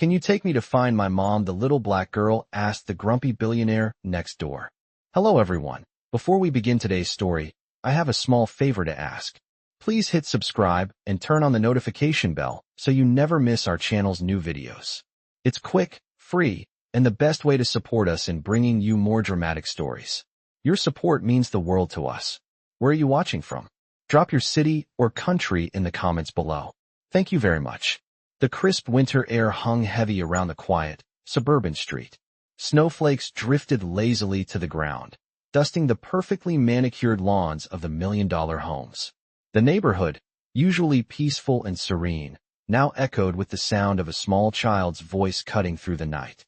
Can you take me to find my mom? The little black girl asked the grumpy billionaire next door. Hello everyone. Before we begin today's story, I have a small favor to ask. Please hit subscribe and turn on the notification bell so you never miss our channel's new videos. It's quick, free, and the best way to support us in bringing you more dramatic stories. Your support means the world to us. Where are you watching from? Drop your city or country in the comments below. Thank you very much. The crisp winter air hung heavy around the quiet, suburban street. Snowflakes drifted lazily to the ground, dusting the perfectly manicured lawns of the million-dollar homes. The neighborhood, usually peaceful and serene, now echoed with the sound of a small child's voice cutting through the night.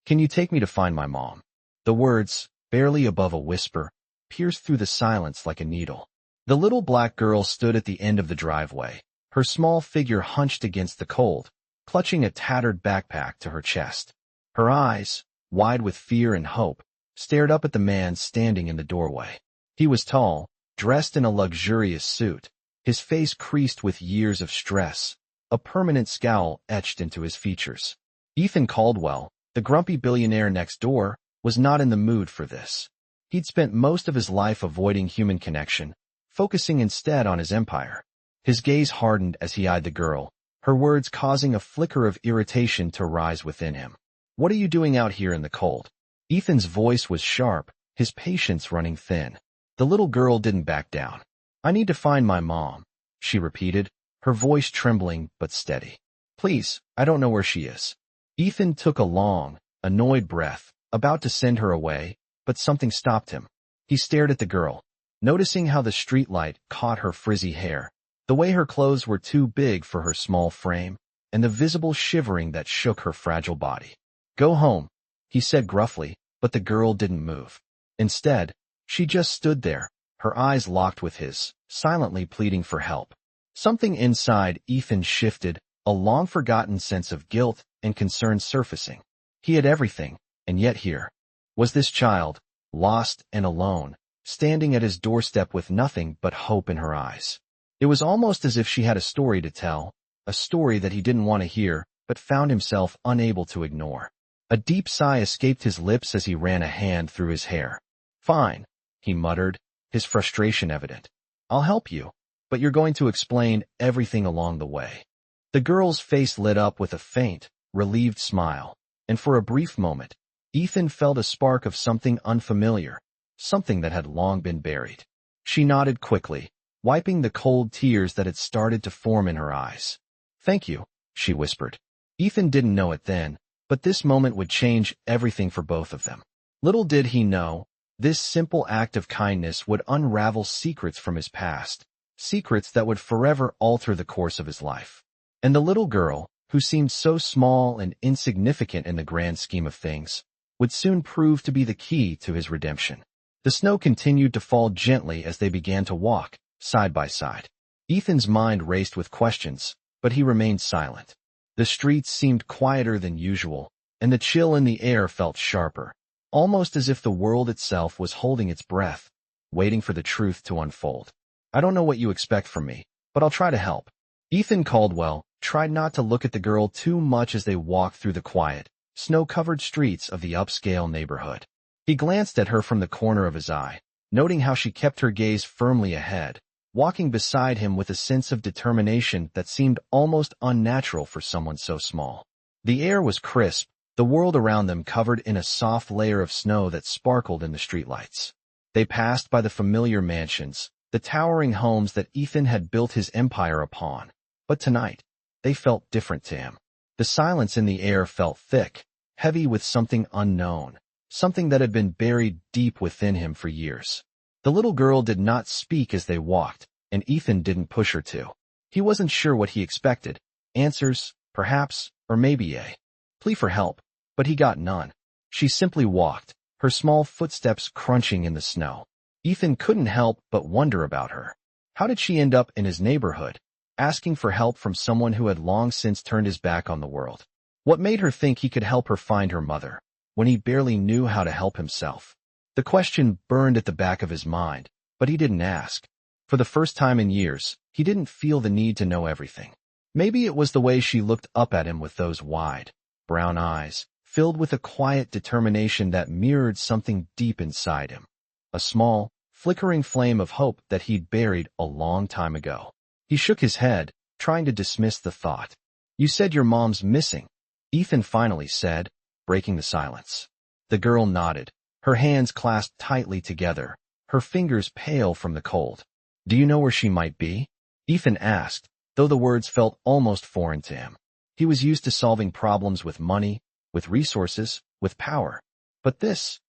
Can you take me to find my mom? The words, barely above a whisper, pierced through the silence like a needle. The little black girl stood at the end of the driveway, her small figure hunched against the cold, clutching a tattered backpack to her chest. Her eyes, wide with fear and hope, stared up at the man standing in the doorway. He was tall, dressed in a luxurious suit, his face creased with years of stress, a permanent scowl etched into his features. Ethan Caldwell, the grumpy billionaire next door, was not in the mood for this. He'd spent most of his life avoiding human connection, focusing instead on his empire. His gaze hardened as he eyed the girl, her words causing a flicker of irritation to rise within him. What are you doing out here in the cold? Ethan's voice was sharp, his patience running thin. The little girl didn't back down. I need to find my mom, she repeated, her voice trembling but steady. Please, I don't know where she is. Ethan took a long, annoyed breath, about to send her away, but something stopped him. He stared at the girl, noticing how the streetlight caught her frizzy hair, the way her clothes were too big for her small frame, and the visible shivering that shook her fragile body. Go home, he said gruffly, but the girl didn't move. Instead, she just stood there, her eyes locked with his, silently pleading for help. Something inside Ethan shifted, a long-forgotten sense of guilt and concern surfacing. He had everything, and yet here was this child, lost and alone, standing at his doorstep with nothing but hope in her eyes. It was almost as if she had a story to tell, a story that he didn't want to hear, but found himself unable to ignore. A deep sigh escaped his lips as he ran a hand through his hair. Fine, he muttered, his frustration evident. I'll help you, but you're going to explain everything along the way. The girl's face lit up with a faint, relieved smile, and for a brief moment, Ethan felt a spark of something unfamiliar, something that had long been buried. She nodded quickly, wiping the cold tears that had started to form in her eyes. Thank you, she whispered. Ethan didn't know it then, but this moment would change everything for both of them. Little did he know, this simple act of kindness would unravel secrets from his past, secrets that would forever alter the course of his life. And the little girl, who seemed so small and insignificant in the grand scheme of things, would soon prove to be the key to his redemption. The snow continued to fall gently as they began to walk, side by side. Ethan's mind raced with questions, but he remained silent. The streets seemed quieter than usual, and the chill in the air felt sharper, almost as if the world itself was holding its breath, waiting for the truth to unfold. I don't know what you expect from me, but I'll try to help. Ethan Caldwell tried not to look at the girl too much as they walked through the quiet, snow-covered streets of the upscale neighborhood. He glanced at her from the corner of his eye, noting how she kept her gaze firmly ahead, walking beside him with a sense of determination that seemed almost unnatural for someone so small. The air was crisp, the world around them covered in a soft layer of snow that sparkled in the streetlights. They passed by the familiar mansions, the towering homes that Ethan had built his empire upon, but tonight, they felt different to him. The silence in the air felt thick, heavy with something unknown, something that had been buried deep within him for years. The little girl did not speak as they walked, and Ethan didn't push her to. He wasn't sure what he expected. Answers, perhaps, or maybe a plea for help, but he got none. She simply walked, her small footsteps crunching in the snow. Ethan couldn't help but wonder about her. How did she end up in his neighborhood, asking for help from someone who had long since turned his back on the world? What made her think he could help her find her mother, when he barely knew how to help himself? The question burned at the back of his mind, but he didn't ask. For the first time in years, he didn't feel the need to know everything. Maybe it was the way she looked up at him with those wide, brown eyes, filled with a quiet determination that mirrored something deep inside him. A small, flickering flame of hope that he'd buried a long time ago. He shook his head, trying to dismiss the thought. "You said your mom's missing," Ethan finally said, breaking the silence. The girl nodded, her hands clasped tightly together, her fingers pale from the cold. "Do you know where she might be?" Ethan asked, though the words felt almost foreign to him. He was used to solving problems with money, with resources, with power. But this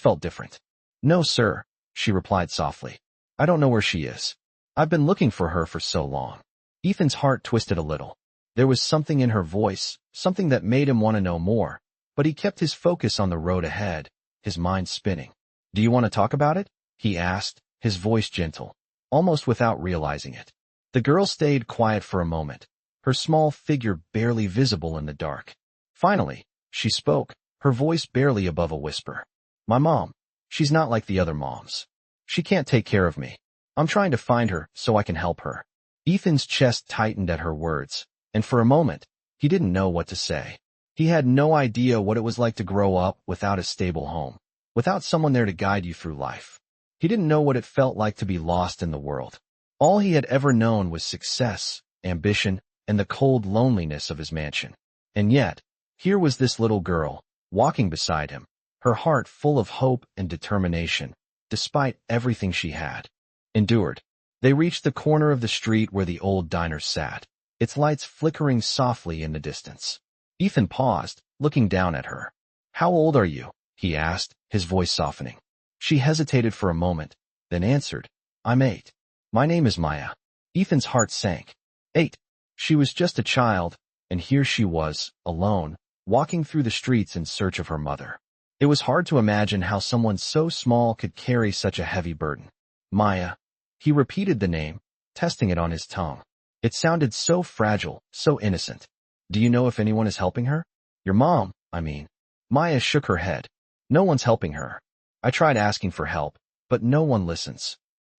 felt different. "No, sir," she replied softly. "I don't know where she is. I've been looking for her for so long." Ethan's heart twisted a little. There was something in her voice, something that made him want to know more, but he kept his focus on the road ahead, his mind spinning. "Do you want to talk about it?" he asked, his voice gentle, almost without realizing it. The girl stayed quiet for a moment, her small figure barely visible in the dark. Finally, she spoke, her voice barely above a whisper. "My mom. She's not like the other moms. She can't take care of me. I'm trying to find her so I can help her." Ethan's chest tightened at her words, and for a moment, he didn't know what to say. He had no idea what it was like to grow up without a stable home, without someone there to guide you through life. He didn't know what it felt like to be lost in the world. All he had ever known was success, ambition, and the cold loneliness of his mansion. And yet, here was this little girl, walking beside him, her heart full of hope and determination, despite everything she had endured. They reached the corner of the street where the old diner sat, its lights flickering softly in the distance. Ethan paused, looking down at her. "How old are you?" he asked, his voice softening. She hesitated for a moment, then answered, "I'm 8. My name is Maya." Ethan's heart sank. 8. She was just a child, and here she was, alone, walking through the streets in search of her mother. It was hard to imagine how someone so small could carry such a heavy burden. "Maya." He repeated the name, testing it on his tongue. It sounded so fragile, so innocent. "Do you know if anyone is helping her?" "Your mom, I mean." Maya shook her head. "No one's helping her. I tried asking for help, but no one listens."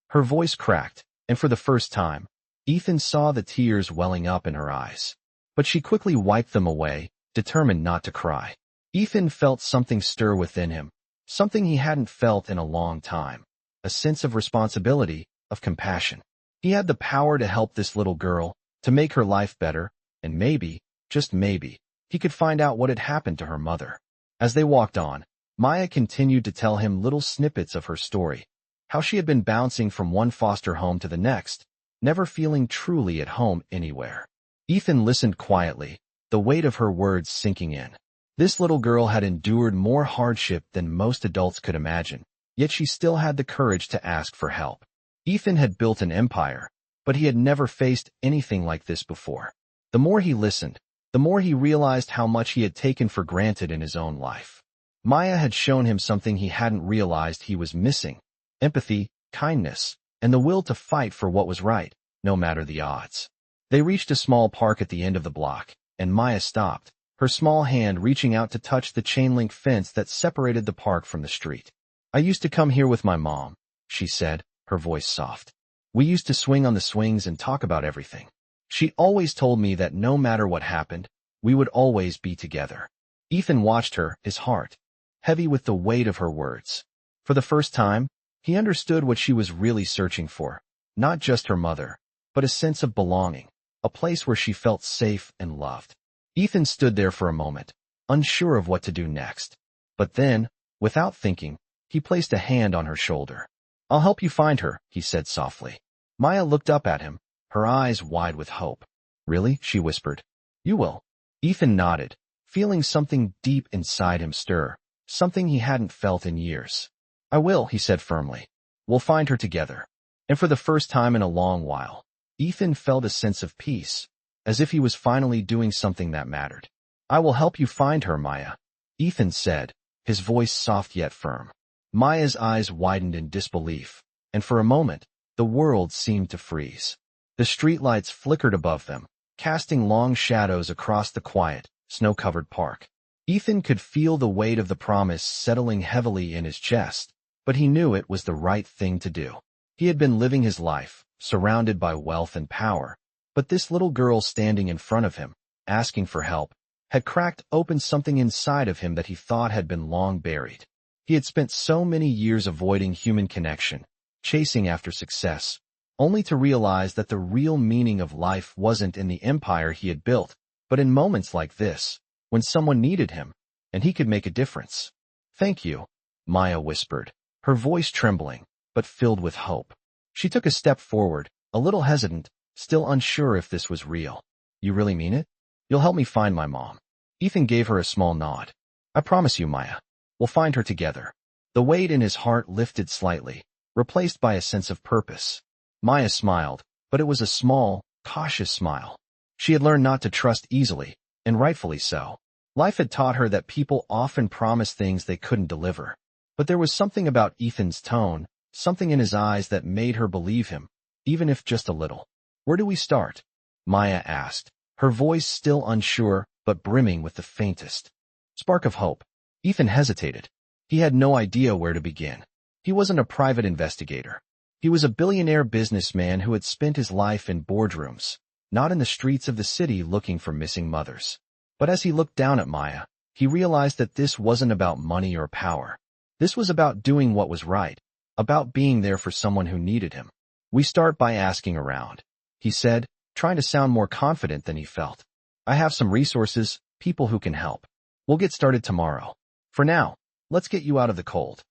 Her voice cracked, and for the first time, Ethan saw the tears welling up in her eyes. But she quickly wiped them away, determined not to cry. Ethan felt something stir within him, something he hadn't felt in a long time, a sense of responsibility, of compassion. He had the power to help this little girl, to make her life better, and maybe, just maybe, he could find out what had happened to her mother. As they walked on, Maya continued to tell him little snippets of her story, how she had been bouncing from one foster home to the next, never feeling truly at home anywhere. Ethan listened quietly, the weight of her words sinking in. This little girl had endured more hardship than most adults could imagine, yet she still had the courage to ask for help. Ethan had built an empire, but he had never faced anything like this before. The more he listened, the more he realized how much he had taken for granted in his own life. Maya had shown him something he hadn't realized he was missing: empathy, kindness, and the will to fight for what was right, no matter the odds. They reached a small park at the end of the block, and Maya stopped, her small hand reaching out to touch the chain-link fence that separated the park from the street. "I used to come here with my mom," she said, her voice soft. "We used to swing on the swings and talk about everything. She always told me that no matter what happened, we would always be together." Ethan watched her, his heart heavy with the weight of her words. For the first time, he understood what she was really searching for, not just her mother, but a sense of belonging, a place where she felt safe and loved. Ethan stood there for a moment, unsure of what to do next. But then, without thinking, he placed a hand on her shoulder. "I'll help you find her," he said softly. Maya looked up at him, her eyes wide with hope. "Really?" she whispered. "You will?" Ethan nodded, feeling something deep inside him stir, something he hadn't felt in years. "I will," he said firmly. "We'll find her together." And for the first time in a long while, Ethan felt a sense of peace, as if he was finally doing something that mattered. "I will help you find her, Maya," Ethan said, his voice soft yet firm. Maya's eyes widened in disbelief, and for a moment, the world seemed to freeze. The streetlights flickered above them, casting long shadows across the quiet, snow-covered park. Ethan could feel the weight of the promise settling heavily in his chest, but he knew it was the right thing to do. He had been living his life, surrounded by wealth and power, but this little girl standing in front of him, asking for help, had cracked open something inside of him that he thought had been long buried. He had spent so many years avoiding human connection, chasing after success, only to realize that the real meaning of life wasn't in the empire he had built, but in moments like this, when someone needed him, and he could make a difference. "Thank you," Maya whispered, her voice trembling, but filled with hope. She took a step forward, a little hesitant, still unsure if this was real. "You really mean it? You'll help me find my mom." Ethan gave her a small nod. "I promise you, Maya. We'll find her together." The weight in his heart lifted slightly, replaced by a sense of purpose. Maya smiled, but it was a small, cautious smile. She had learned not to trust easily, and rightfully so. Life had taught her that people often promise things they couldn't deliver. But there was something about Ethan's tone, something in his eyes that made her believe him, even if just a little. "Where do we start?" Maya asked, her voice still unsure, but brimming with the faintest spark of hope. Ethan hesitated. He had no idea where to begin. He wasn't a private investigator. He was a billionaire businessman who had spent his life in boardrooms, not in the streets of the city looking for missing mothers. But as he looked down at Maya, he realized that this wasn't about money or power. This was about doing what was right, about being there for someone who needed him. "We start by asking around," he said, trying to sound more confident than he felt. "I have some resources, people who can help. We'll get started tomorrow. For now, let's get you out of the cold."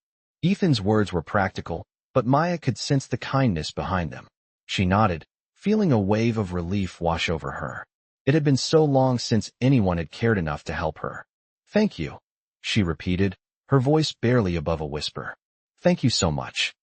Ethan's words were practical, but Maya could sense the kindness behind them. She nodded, feeling a wave of relief wash over her. It had been so long since anyone had cared enough to help her. "Thank you," she repeated, her voice barely above a whisper. "Thank you so much."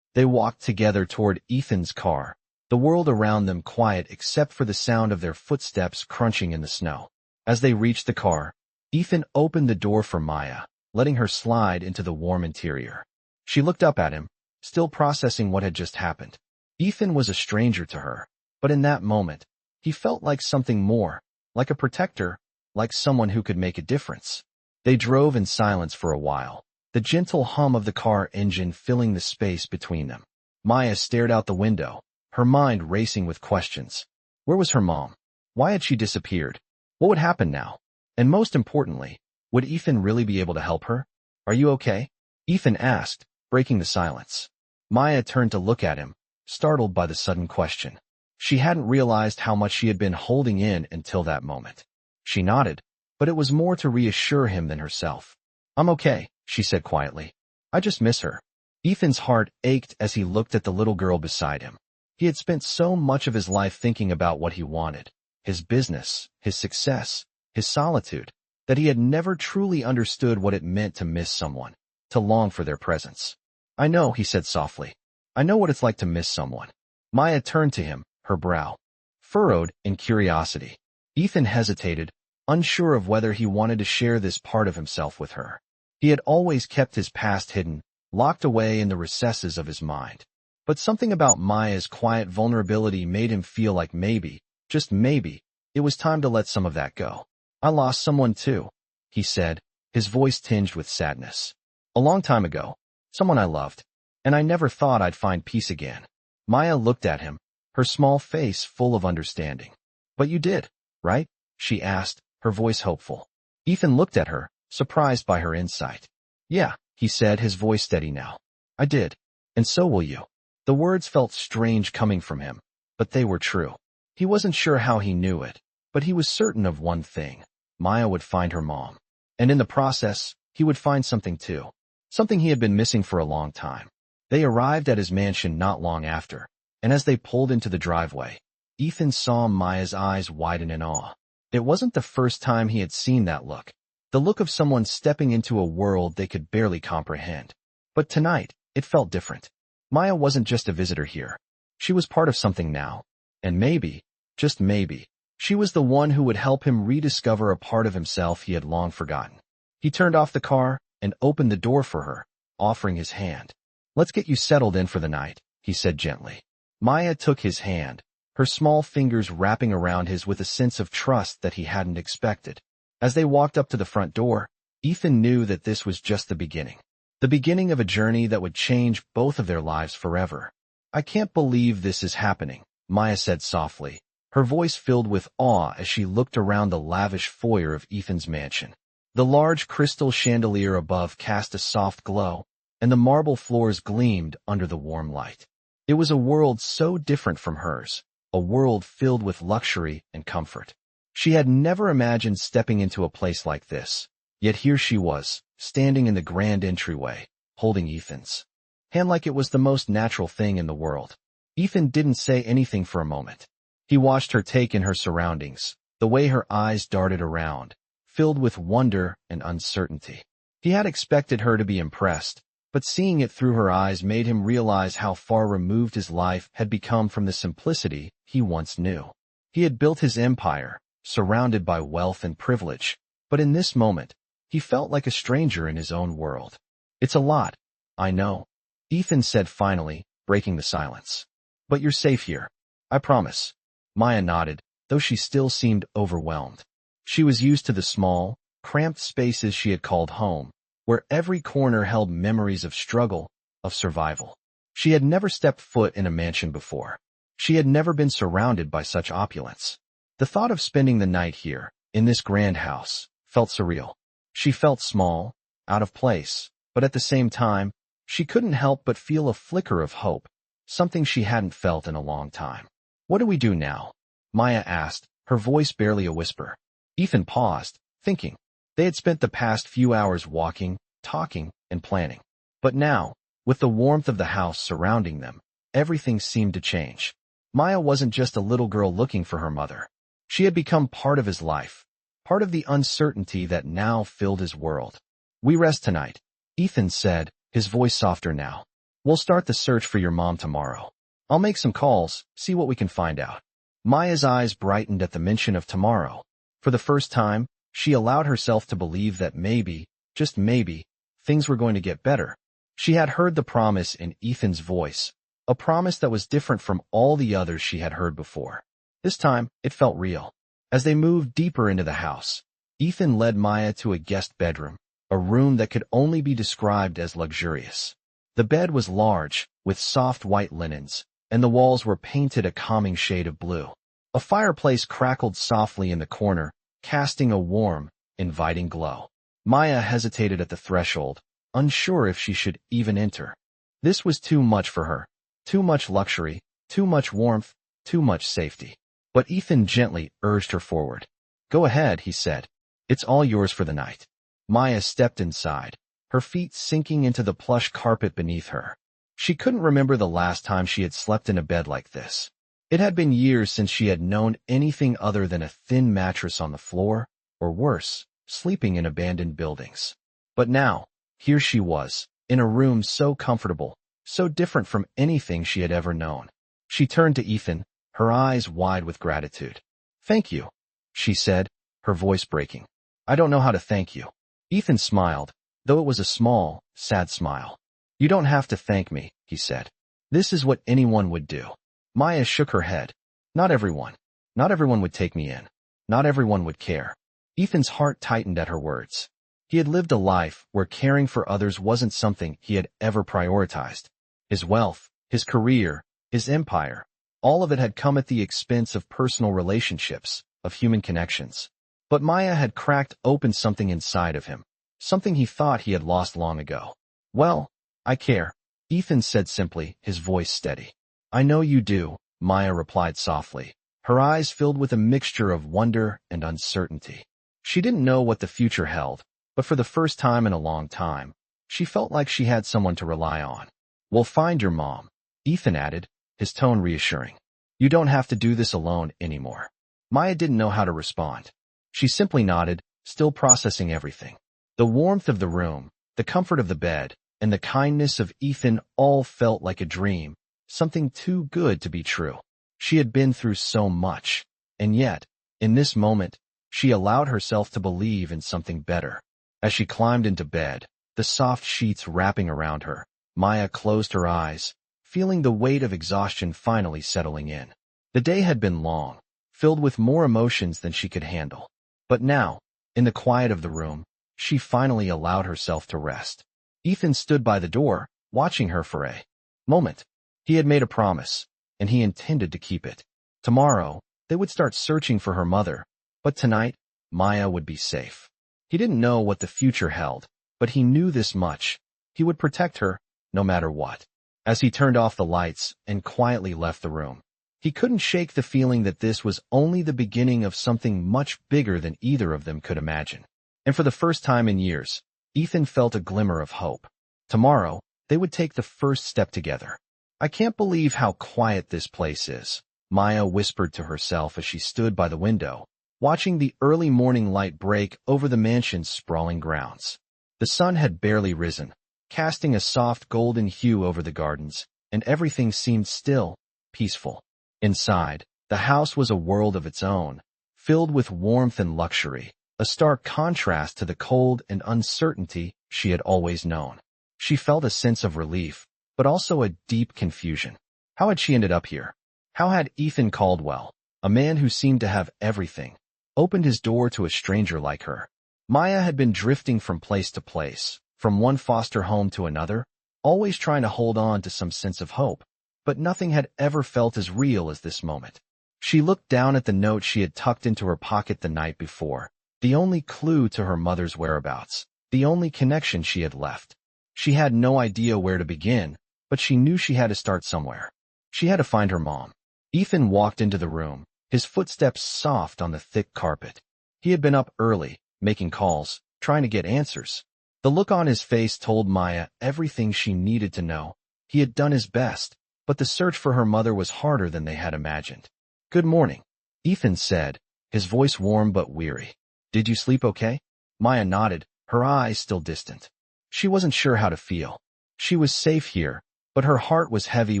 They walked together toward Ethan's car, the world around them quiet except for the sound of their footsteps crunching in the snow. As they reached the car, Ethan opened the door for Maya, letting her slide into the warm interior. She looked up at him, still processing what had just happened. Ethan was a stranger to her, but in that moment, he felt like something more, like a protector, like someone who could make a difference. They drove in silence for a while, the gentle hum of the car engine filling the space between them. Maya stared out the window, her mind racing with questions. Where was her mom? Why had she disappeared? What would happen now? And most importantly, would Ethan really be able to help her? "Are you okay?" Ethan asked, breaking the silence. Maya turned to look at him, startled by the sudden question. She hadn't realized how much she had been holding in until that moment. She nodded, but it was more to reassure him than herself. "I'm okay," she said quietly. "I just miss her." Ethan's heart ached as he looked at the little girl beside him. He had spent so much of his life thinking about what he wanted, his business, his success, his solitude, that he had never truly understood what it meant to miss someone, to long for their presence. "I know," he said softly. "I know what it's like to miss someone." Maya turned to him, her brow furrowed in curiosity. Ethan hesitated, unsure of whether he wanted to share this part of himself with her. He had always kept his past hidden, locked away in the recesses of his mind. But something about Maya's quiet vulnerability made him feel like maybe, just maybe, it was time to let some of that go. "I lost someone too," he said, his voice tinged with sadness. "A long time ago. Someone I loved. And I never thought I'd find peace again." Maya looked at him, her small face full of understanding. "But you did, right?" she asked, her voice hopeful. Ethan looked at her, surprised by her insight. "Yeah," he said, his voice steady now. "I did. And so will you." The words felt strange coming from him, but they were true. He wasn't sure how he knew it, but he was certain of one thing. Maya would find her mom. And in the process, he would find something too. Something he had been missing for a long time. They arrived at his mansion not long after, and as they pulled into the driveway, Ethan saw Maya's eyes widen in awe. It wasn't the first time he had seen that look, the look of someone stepping into a world they could barely comprehend. But tonight, it felt different. Maya wasn't just a visitor here. She was part of something now. And maybe, just maybe, she was the one who would help him rediscover a part of himself he had long forgotten. He turned off the car and opened the door for her, offering his hand. "Let's get you settled in for the night," he said gently. Maya took his hand, her small fingers wrapping around his with a sense of trust that he hadn't expected. As they walked up to the front door, Ethan knew that this was just the beginning. The beginning of a journey that would change both of their lives forever. "I can't believe this is happening," Maya said softly, her voice filled with awe as she looked around the lavish foyer of Ethan's mansion. The large crystal chandelier above cast a soft glow, and the marble floors gleamed under the warm light. It was a world so different from hers, a world filled with luxury and comfort. She had never imagined stepping into a place like this, yet here she was, standing in the grand entryway, holding Ethan's hand like it was the most natural thing in the world. Ethan didn't say anything for a moment. He watched her take in her surroundings, the way her eyes darted around, filled with wonder and uncertainty. He had expected her to be impressed, but seeing it through her eyes made him realize how far removed his life had become from the simplicity he once knew. He had built his empire, surrounded by wealth and privilege, but in this moment, he felt like a stranger in his own world. "It's a lot, I know," Ethan said finally, breaking the silence. "But you're safe here. I promise." Maya nodded, though she still seemed overwhelmed. She was used to the small, cramped spaces she had called home, where every corner held memories of struggle, of survival. She had never stepped foot in a mansion before. She had never been surrounded by such opulence. The thought of spending the night here, in this grand house, felt surreal. She felt small, out of place, but at the same time, she couldn't help but feel a flicker of hope, something she hadn't felt in a long time. "What do we do now?" Maya asked, her voice barely a whisper. Ethan paused, thinking. They had spent the past few hours walking, talking, and planning. But now, with the warmth of the house surrounding them, everything seemed to change. Maya wasn't just a little girl looking for her mother. She had become part of his life, part of the uncertainty that now filled his world. "We rest tonight," Ethan said, his voice softer now. "We'll start the search for your mom tomorrow. I'll make some calls, see what we can find out." Maya's eyes brightened at the mention of tomorrow. For the first time, she allowed herself to believe that maybe, just maybe, things were going to get better. She had heard the promise in Ethan's voice, a promise that was different from all the others she had heard before. This time, it felt real. As they moved deeper into the house, Ethan led Maya to a guest bedroom, a room that could only be described as luxurious. The bed was large, with soft white linens, and the walls were painted a calming shade of blue. A fireplace crackled softly in the corner, casting a warm, inviting glow. Maya hesitated at the threshold, unsure if she should even enter. This was too much for her. Too much luxury, too much warmth, too much safety. But Ethan gently urged her forward. "Go ahead," he said. "It's all yours for the night." Maya stepped inside, her feet sinking into the plush carpet beneath her. She couldn't remember the last time she had slept in a bed like this. It had been years since she had known anything other than a thin mattress on the floor, or worse, sleeping in abandoned buildings. But now, here she was, in a room so comfortable, so different from anything she had ever known. She turned to Ethan, her eyes wide with gratitude. "Thank you," she said, her voice breaking. "I don't know how to thank you." Ethan smiled, though it was a small, sad smile. "You don't have to thank me," he said. "This is what anyone would do." Maya shook her head. "Not everyone. Not everyone would take me in. Not everyone would care." Ethan's heart tightened at her words. He had lived a life where caring for others wasn't something he had ever prioritized. His wealth, his career, his empire, all of it had come at the expense of personal relationships, of human connections. But Maya had cracked open something inside of him, something he thought he had lost long ago. "Well, I care," Ethan said simply, his voice steady. "I know you do," Maya replied softly, her eyes filled with a mixture of wonder and uncertainty. She didn't know what the future held, but for the first time in a long time, she felt like she had someone to rely on. "We'll find your mom," Ethan added, his tone reassuring. "You don't have to do this alone anymore." Maya didn't know how to respond. She simply nodded, still processing everything. The warmth of the room, the comfort of the bed, and the kindness of Ethan all felt like a dream, something too good to be true. She had been through so much, and yet, in this moment, she allowed herself to believe in something better. As she climbed into bed, the soft sheets wrapping around her, Maya closed her eyes, feeling the weight of exhaustion finally settling in. The day had been long, filled with more emotions than she could handle. But now, in the quiet of the room, she finally allowed herself to rest. Ethan stood by the door, watching her for a moment. He had made a promise, and he intended to keep it. Tomorrow, They would start searching for her mother, but tonight, Maya would be safe. He didn't know what the future held, but he knew this much. He would protect her, no matter what. As he turned off the lights and quietly left the room, he couldn't shake the feeling that this was only the beginning of something much bigger than either of them could imagine. And for the first time in years, Ethan felt a glimmer of hope. Tomorrow, they would take the first step together. I can't believe how quiet this place is, Maya whispered to herself as she stood by the window, watching the early morning light break over the mansion's sprawling grounds. The sun had barely risen, casting a soft golden hue over the gardens, and everything seemed still, peaceful. Inside, the house was a world of its own, filled with warmth and luxury, a stark contrast to the cold and uncertainty she had always known. She felt a sense of relief, but also a deep confusion. How had she ended up here? How had Ethan Caldwell, a man who seemed to have everything, opened his door to a stranger like her? Maya had been drifting from place to place, from one foster home to another, always trying to hold on to some sense of hope, but nothing had ever felt as real as this moment. She looked down at the note she had tucked into her pocket the night before, the only clue to her mother's whereabouts, the only connection she had left. She had no idea where to begin, but she knew she had to start somewhere. She had to find her mom. Ethan walked into the room, his footsteps soft on the thick carpet. He had been up early, making calls, trying to get answers. The look on his face told Maya everything she needed to know. He had done his best, but the search for her mother was harder than they had imagined. "Good morning," Ethan said, his voice warm but weary. "Did you sleep okay?" Maya nodded, her eyes still distant. She wasn't sure how to feel. She was safe here, but her heart was heavy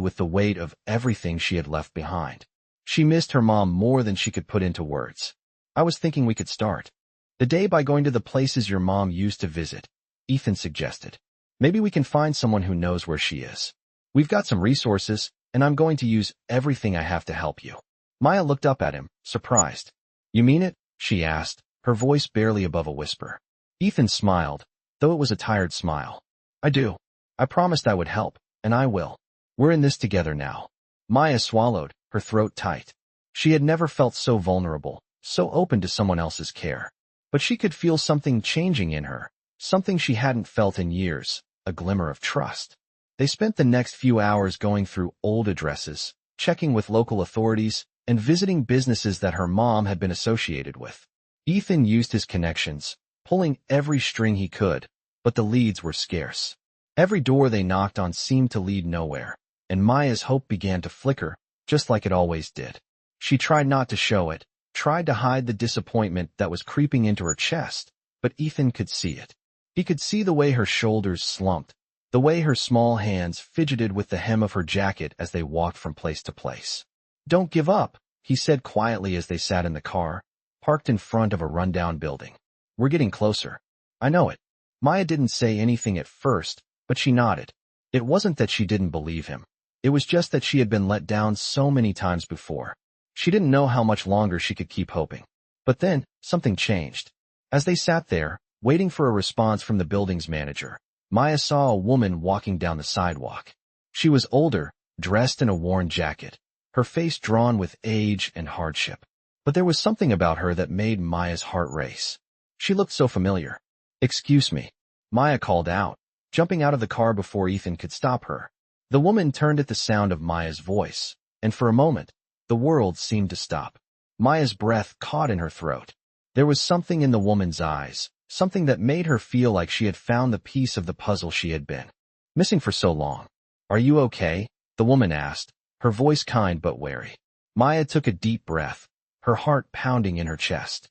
with the weight of everything she had left behind. She missed her mom more than she could put into words. "I was thinking we could start the day by going to the places your mom used to visit," Ethan suggested. "Maybe we can find someone who knows where she is. We've got some resources, and I'm going to use everything I have to help you." Maya looked up at him, surprised. "You mean it?" she asked, her voice barely above a whisper. Ethan smiled, though it was a tired smile. "I do. I promised I would help, and I will. We're in this together now." Maya swallowed, her throat tight. She had never felt so vulnerable, so open to someone else's care. But she could feel something changing in her, something she hadn't felt in years, a glimmer of trust. They spent the next few hours going through old addresses, checking with local authorities, and visiting businesses that her mom had been associated with. Ethan used his connections, pulling every string he could, but the leads were scarce. Every door they knocked on seemed to lead nowhere, and Maya's hope began to flicker, just like it always did. She tried not to show it, tried to hide the disappointment that was creeping into her chest, but Ethan could see it. He could see the way her shoulders slumped, the way her small hands fidgeted with the hem of her jacket as they walked from place to place. "Don't give up," he said quietly as they sat in the car, parked in front of a rundown building. "We're getting closer." "I know it." Maya didn't say anything at first, but she nodded. It wasn't that she didn't believe him. It was just that she had been let down so many times before. She didn't know how much longer she could keep hoping. But then, something changed. As they sat there, waiting for a response from the building's manager, Maya saw a woman walking down the sidewalk. She was older, dressed in a worn jacket, her face drawn with age and hardship. But there was something about her that made Maya's heart race. She looked so familiar. "Excuse me," Maya called out, jumping out of the car before Ethan could stop her. The woman turned at the sound of Maya's voice, and for a moment, the world seemed to stop. Maya's breath caught in her throat. There was something in the woman's eyes, something that made her feel like she had found the piece of the puzzle she had been missing for so long. "Are you okay?" the woman asked, her voice kind but wary. Maya took a deep breath, her heart pounding in her chest.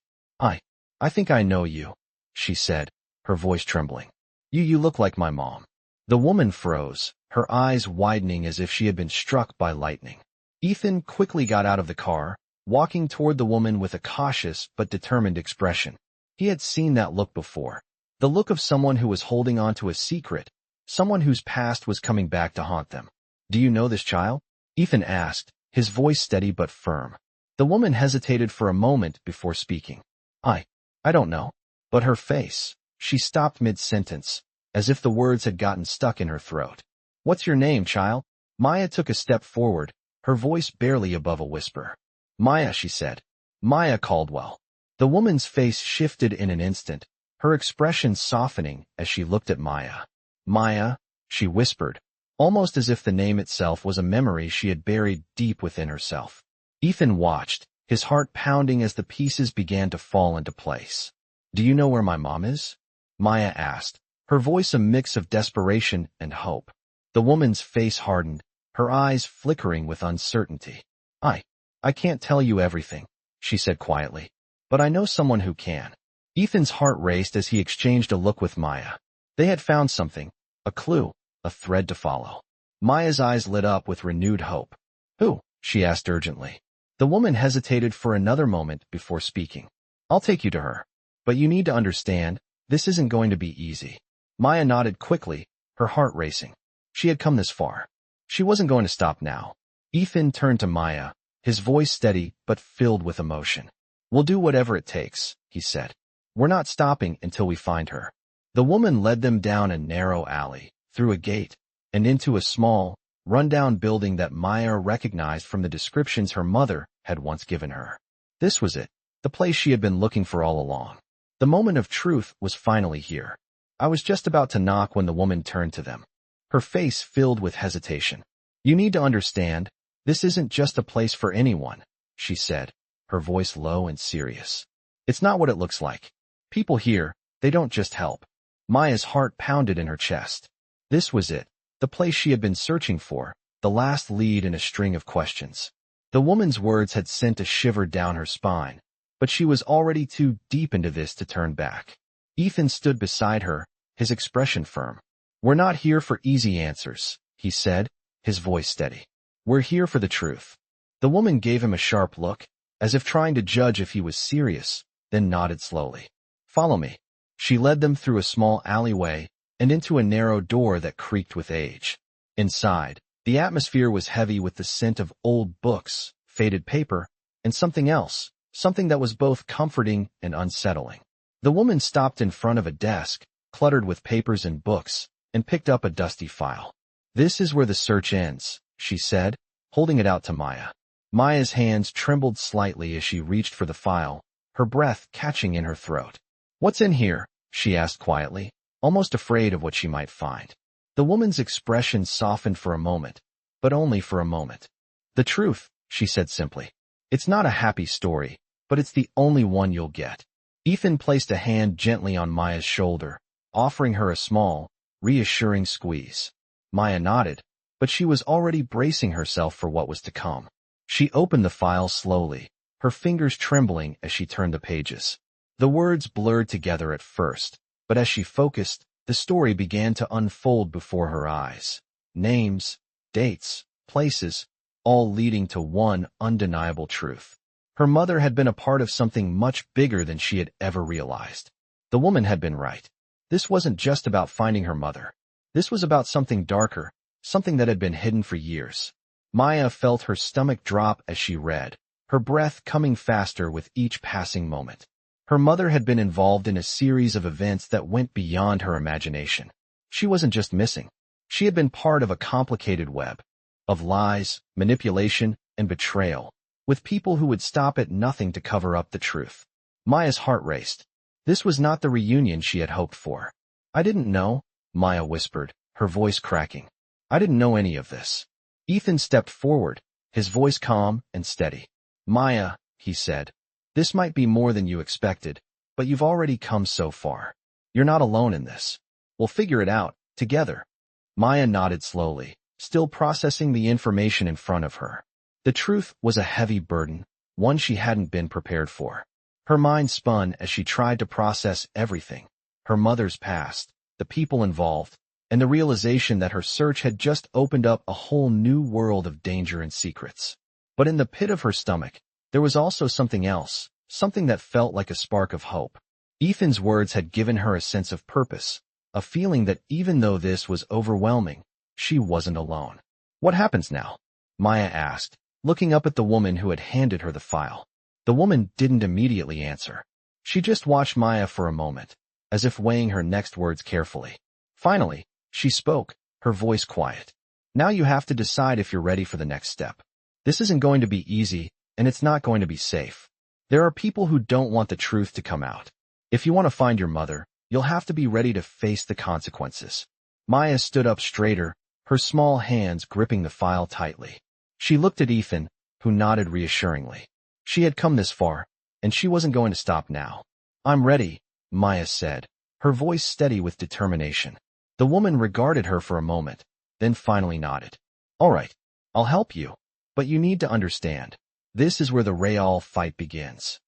I think I know you," she said, her voice trembling. You look like my mom." The woman froze, her eyes widening as if she had been struck by lightning. Ethan quickly got out of the car, walking toward the woman with a cautious but determined expression. He had seen that look before, the look of someone who was holding on to a secret, someone whose past was coming back to haunt them. "Do you know this child?" Ethan asked, his voice steady but firm. The woman hesitated for a moment before speaking. I don't know." But her face, she stopped mid-sentence, as if the words had gotten stuck in her throat. "What's your name, child?" Maya took a step forward, her voice barely above a whisper. Maya, she said. Maya Caldwell. The woman's face shifted in an instant, her expression softening as she looked at Maya. Maya, she whispered, almost as if the name itself was a memory she had buried deep within herself. Ethan watched, his heart pounding as the pieces began to fall into place. Do you know where my mom is? Maya asked, her voice a mix of desperation and hope. The woman's face hardened, her eyes flickering with uncertainty. I can't tell you everything, she said quietly, but I know someone who can. Ethan's heart raced as he exchanged a look with Maya. They had found something, a clue, a thread to follow. Maya's eyes lit up with renewed hope. Who? She asked urgently. The woman hesitated for another moment before speaking. I'll take you to her. But you need to understand, this isn't going to be easy. Maya nodded quickly, her heart racing. She had come this far. She wasn't going to stop now. Ethan turned to Maya, his voice steady but filled with emotion. We'll do whatever it takes, he said. We're not stopping until we find her. The woman led them down a narrow alley, through a gate, and into a small, run-down building that Maya recognized from the descriptions her mother had once given her. This was it, the place she had been looking for all along. The moment of truth was finally here. I was just about to knock when the woman turned to them, her face filled with hesitation. You need to understand, this isn't just a place for anyone, she said, her voice low and serious. It's not what it looks like. People here, they don't just help. Maya's heart pounded in her chest. This was it, the place she had been searching for, the last lead in a string of questions. The woman's words had sent a shiver down her spine, but she was already too deep into this to turn back. Ethan stood beside her, his expression firm. We're not here for easy answers, he said, his voice steady. We're here for the truth. The woman gave him a sharp look, as if trying to judge if he was serious, then nodded slowly. Follow me. She led them through a small alleyway and into a narrow door that creaked with age. Inside, the atmosphere was heavy with the scent of old books, faded paper, and something else, something that was both comforting and unsettling. The woman stopped in front of a desk, cluttered with papers and books, and picked up a dusty file. This is where the search ends, she said, holding it out to Maya. Maya's hands trembled slightly as she reached for the file, her breath catching in her throat. What's in here? She asked quietly, almost afraid of what she might find. The woman's expression softened for a moment, but only for a moment. The truth, she said simply. It's not a happy story, but it's the only one you'll get. Ethan placed a hand gently on Maya's shoulder, offering her a small, reassuring squeeze. Maya nodded, but she was already bracing herself for what was to come. She opened the file slowly, her fingers trembling as she turned the pages. The words blurred together at first, but as she focused, the story began to unfold before her eyes. Names, dates, places, all leading to one undeniable truth. Her mother had been a part of something much bigger than she had ever realized. The woman had been right. This wasn't just about finding her mother. This was about something darker, something that had been hidden for years. Maya felt her stomach drop as she read, her breath coming faster with each passing moment. Her mother had been involved in a series of events that went beyond her imagination. She wasn't just missing. She had been part of a complicated web of lies, manipulation, and betrayal, with people who would stop at nothing to cover up the truth. Maya's heart raced. This was not the reunion she had hoped for. I didn't know, Maya whispered, her voice cracking. I didn't know any of this. Ethan stepped forward, his voice calm and steady. Maya, he said, this might be more than you expected, but you've already come so far. You're not alone in this. We'll figure it out, together. Maya nodded slowly, still processing the information in front of her. The truth was a heavy burden, one she hadn't been prepared for. Her mind spun as she tried to process everything, her mother's past, the people involved, and the realization that her search had just opened up a whole new world of danger and secrets. But in the pit of her stomach, there was also something else, something that felt like a spark of hope. Ethan's words had given her a sense of purpose, a feeling that even though this was overwhelming, she wasn't alone. What happens now? Maya asked, looking up at the woman who had handed her the file. The woman didn't immediately answer. She just watched Maya for a moment, as if weighing her next words carefully. Finally, she spoke, her voice quiet. Now you have to decide if you're ready for the next step. This isn't going to be easy, and it's not going to be safe. There are people who don't want the truth to come out. If you want to find your mother, you'll have to be ready to face the consequences. Maya stood up straighter, her small hands gripping the file tightly. She looked at Ethan, who nodded reassuringly. She had come this far, and she wasn't going to stop now. "I'm ready," Maya said, her voice steady with determination. The woman regarded her for a moment, then finally nodded. "All right, I'll help you. But you need to understand, this is where the real fight begins."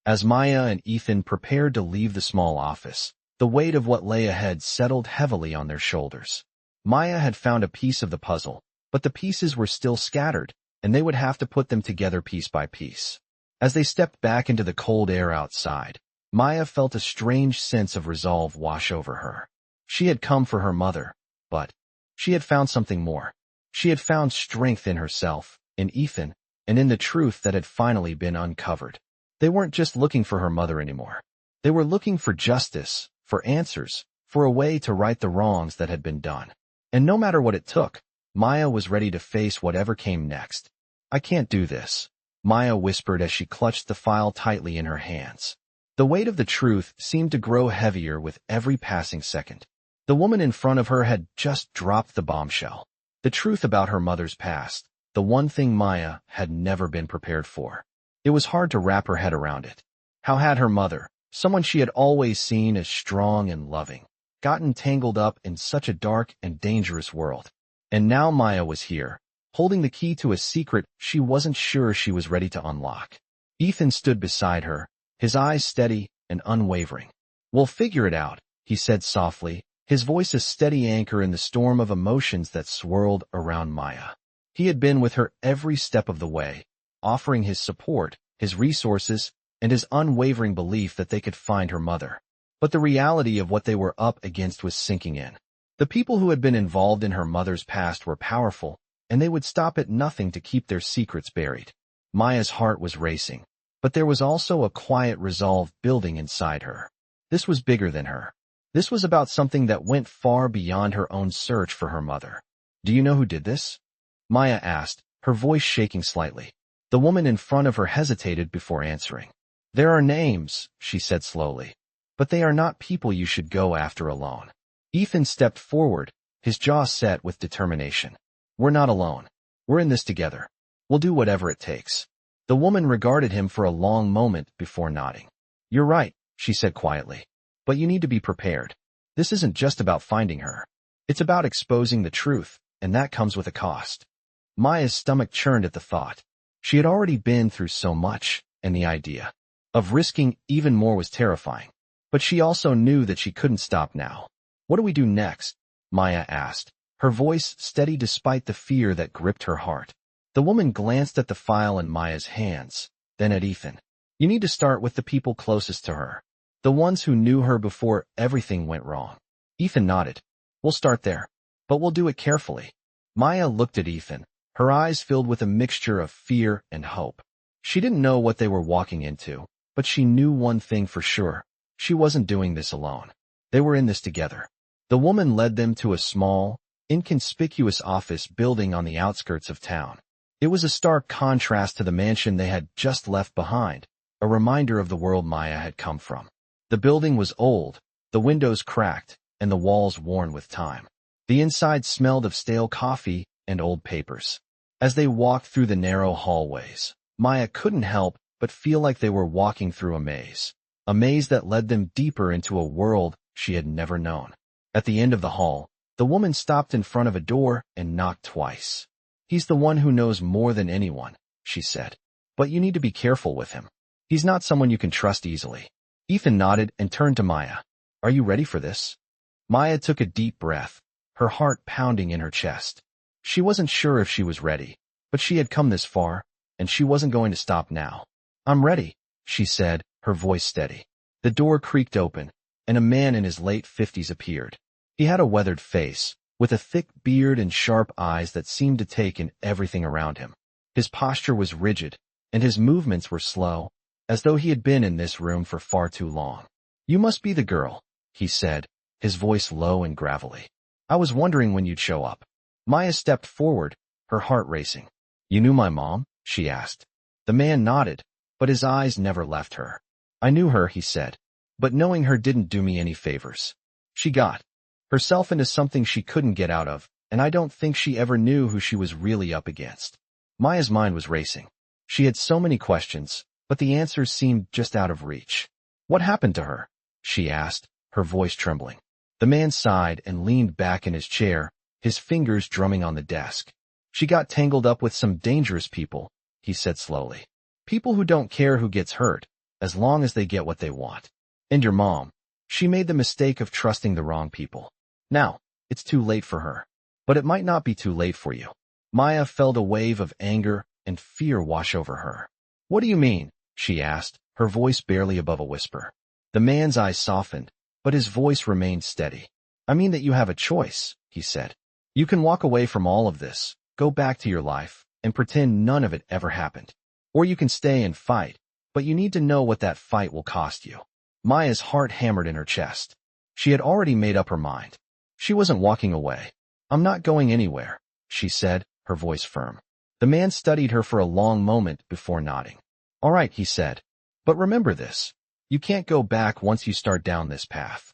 As Maya and Ethan prepared to leave the small office, the weight of what lay ahead settled heavily on their shoulders. Maya had found a piece of the puzzle, but the pieces were still scattered, and they would have to put them together piece by piece. As they stepped back into the cold air outside, Maya felt a strange sense of resolve wash over her. She had come for her mother, but she had found something more. She had found strength in herself, in Ethan, and in the truth that had finally been uncovered. They weren't just looking for her mother anymore. They were looking for justice, for answers, for a way to right the wrongs that had been done. And no matter what it took, Maya was ready to face whatever came next. "I can't do this," Maya whispered as she clutched the file tightly in her hands. The weight of the truth seemed to grow heavier with every passing second. The woman in front of her had just dropped the bombshell. The truth about her mother's past, the one thing Maya had never been prepared for. It was hard to wrap her head around it. How had her mother, someone she had always seen as strong and loving, gotten tangled up in such a dark and dangerous world? And now Maya was here, holding the key to a secret she wasn't sure she was ready to unlock. Ethan stood beside her, his eyes steady and unwavering. "We'll figure it out," he said softly, his voice a steady anchor in the storm of emotions that swirled around Maya. He had been with her every step of the way, offering his support, his resources, and his unwavering belief that they could find her mother. But the reality of what they were up against was sinking in. The people who had been involved in her mother's past were powerful, and they would stop at nothing to keep their secrets buried. Maya's heart was racing, but there was also a quiet resolve building inside her. This was bigger than her. This was about something that went far beyond her own search for her mother. "Do you know who did this?" Maya asked, her voice shaking slightly. The woman in front of her hesitated before answering. "There are names," she said slowly, "but they are not people you should go after alone." Ethan stepped forward, his jaw set with determination. "We're not alone. We're in this together. We'll do whatever it takes." The woman regarded him for a long moment before nodding. "You're right," she said quietly. "But you need to be prepared. This isn't just about finding her. It's about exposing the truth, and that comes with a cost." Maya's stomach churned at the thought. She had already been through so much, and the idea of risking even more was terrifying. But she also knew that she couldn't stop now. "What do we do next?" Maya asked, her voice steady despite the fear that gripped her heart. The woman glanced at the file in Maya's hands, then at Ethan. "You need to start with the people closest to her. The ones who knew her before everything went wrong." Ethan nodded. "We'll start there, but we'll do it carefully." Maya looked at Ethan, her eyes filled with a mixture of fear and hope. She didn't know what they were walking into, but she knew one thing for sure. She wasn't doing this alone. They were in this together. The woman led them to a small, inconspicuous office building on the outskirts of town. It was a stark contrast to the mansion they had just left behind, a reminder of the world Maya had come from. The building was old, the windows cracked, and the walls worn with time. The inside smelled of stale coffee and old papers. As they walked through the narrow hallways, Maya couldn't help but feel like they were walking through a maze that led them deeper into a world she had never known. At the end of the hall, the woman stopped in front of a door and knocked twice. "He's the one who knows more than anyone," she said. "But you need to be careful with him. He's not someone you can trust easily." Ethan nodded and turned to Maya. "Are you ready for this?" Maya took a deep breath, her heart pounding in her chest. She wasn't sure if she was ready, but she had come this far, and she wasn't going to stop now. "I'm ready," she said, her voice steady. The door creaked open, and a man in his late 50s appeared. He had a weathered face, with a thick beard and sharp eyes that seemed to take in everything around him. His posture was rigid, and his movements were slow, as though he had been in this room for far too long. "You must be the girl," he said, his voice low and gravelly. "I was wondering when you'd show up." Maya stepped forward, her heart racing. "You knew my mom?" she asked. The man nodded, but his eyes never left her. I knew her, he said, but knowing her didn't do me any favors. She got herself into something she couldn't get out of, and I don't think she ever knew who she was really up against. Maya's mind was racing. She had so many questions, but the answers seemed just out of reach. What happened to her? She asked, her voice trembling. The man sighed and leaned back in his chair, his fingers drumming on the desk. She got tangled up with some dangerous people, he said slowly. People who don't care who gets hurt, as long as they get what they want. And your mom. She made the mistake of trusting the wrong people. Now, it's too late for her. But it might not be too late for you. Maya felt a wave of anger and fear wash over her. What do you mean? She asked, her voice barely above a whisper. The man's eyes softened, but his voice remained steady. I mean that you have a choice, he said. You can walk away from all of this, go back to your life, and pretend none of it ever happened. Or you can stay and fight, but you need to know what that fight will cost you. Maya's heart hammered in her chest. She had already made up her mind. She wasn't walking away. I'm not going anywhere, she said, her voice firm. The man studied her for a long moment before nodding. All right, he said. But remember this. You can't go back once you start down this path.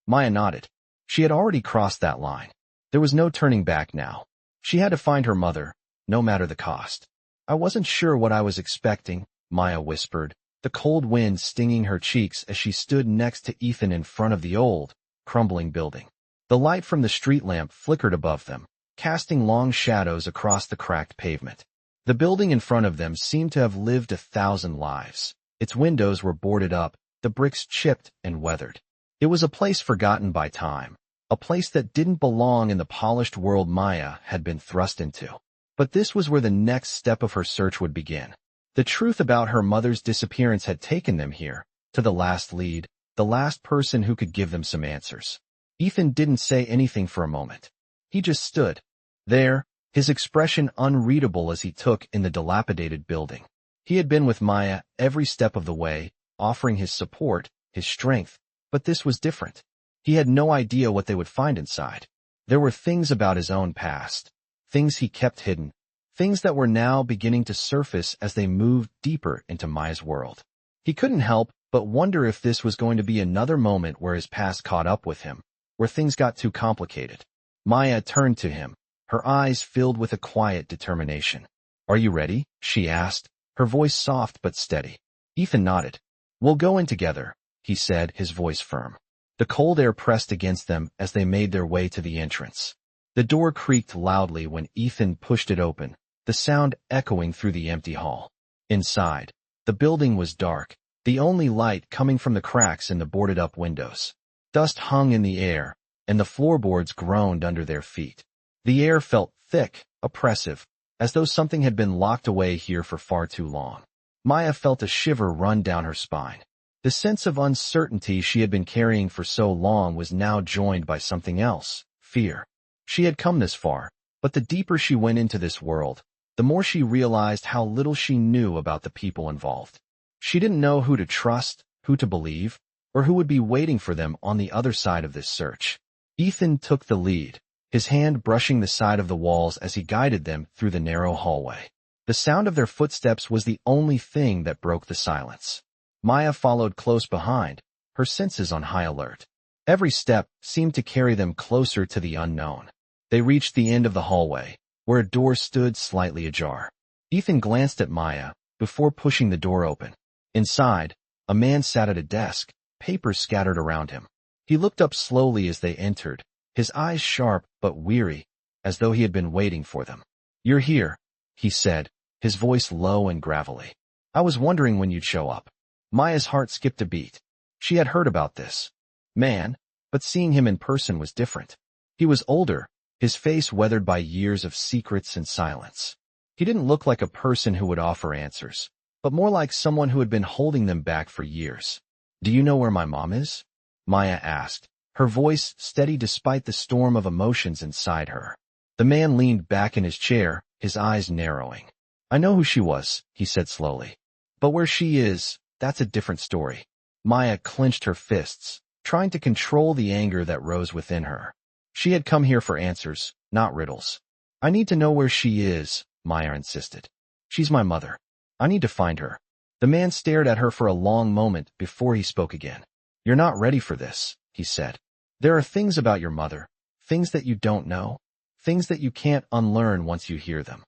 Maya nodded. She had already crossed that line. There was no turning back now. She had to find her mother, no matter the cost. I wasn't sure what I was expecting, Maya whispered, the cold wind stinging her cheeks as she stood next to Ethan in front of the old, crumbling building. The light from the street lamp flickered above them, casting long shadows across the cracked pavement. The building in front of them seemed to have lived 1,000 lives. Its windows were boarded up, the bricks chipped and weathered. It was a place forgotten by time, a place that didn't belong in the polished world Maya had been thrust into. But this was where the next step of her search would begin. The truth about her mother's disappearance had taken them here, to the last lead, the last person who could give them some answers. Ethan didn't say anything for a moment. He just stood there, his expression unreadable as he took in the dilapidated building. He had been with Maya every step of the way, offering his support, his strength, but this was different. He had no idea what they would find inside. There were things about his own past, things he kept hidden, things that were now beginning to surface as they moved deeper into Maya's world. He couldn't help but wonder if this was going to be another moment where his past caught up with him, where things got too complicated. Maya turned to him, her eyes filled with a quiet determination. Are you ready? She asked, her voice soft but steady. Ethan nodded. We'll go in together, he said, his voice firm. The cold air pressed against them as they made their way to the entrance. The door creaked loudly when Ethan pushed it open, the sound echoing through the empty hall. Inside, the building was dark, the only light coming from the cracks in the boarded-up windows. Dust hung in the air, and the floorboards groaned under their feet. The air felt thick, oppressive, as though something had been locked away here for far too long. Maya felt a shiver run down her spine. The sense of uncertainty she had been carrying for so long was now joined by something else, fear. She had come this far, but the deeper she went into this world, the more she realized how little she knew about the people involved. She didn't know who to trust, who to believe, or who would be waiting for them on the other side of this search. Ethan took the lead, his hand brushing the side of the walls as he guided them through the narrow hallway. The sound of their footsteps was the only thing that broke the silence. Maya followed close behind, her senses on high alert. Every step seemed to carry them closer to the unknown. They reached the end of the hallway, where a door stood slightly ajar. Ethan glanced at Maya before pushing the door open. Inside, a man sat at a desk, papers scattered around him. He looked up slowly as they entered, his eyes sharp but weary, as though he had been waiting for them. You're here, he said, his voice low and gravelly. I was wondering when you'd show up. Maya's heart skipped a beat. She had heard about this man, but seeing him in person was different. He was older, his face weathered by years of secrets and silence. He didn't look like a person who would offer answers, but more like someone who had been holding them back for years. Do you know where my mom is? Maya asked, her voice steady despite the storm of emotions inside her. The man leaned back in his chair, his eyes narrowing. I know who she was, he said slowly. But where she is, that's a different story. Maya clenched her fists, trying to control the anger that rose within her. She had come here for answers, not riddles. I need to know where she is, Maya insisted. She's my mother. I need to find her. The man stared at her for a long moment before he spoke again. You're not ready for this, he said. There are things about your mother, things that you don't know, things that you can't unlearn once you hear them.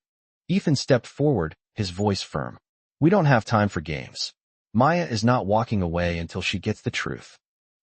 Ethan stepped forward, his voice firm. We don't have time for games. Maya is not walking away until she gets the truth.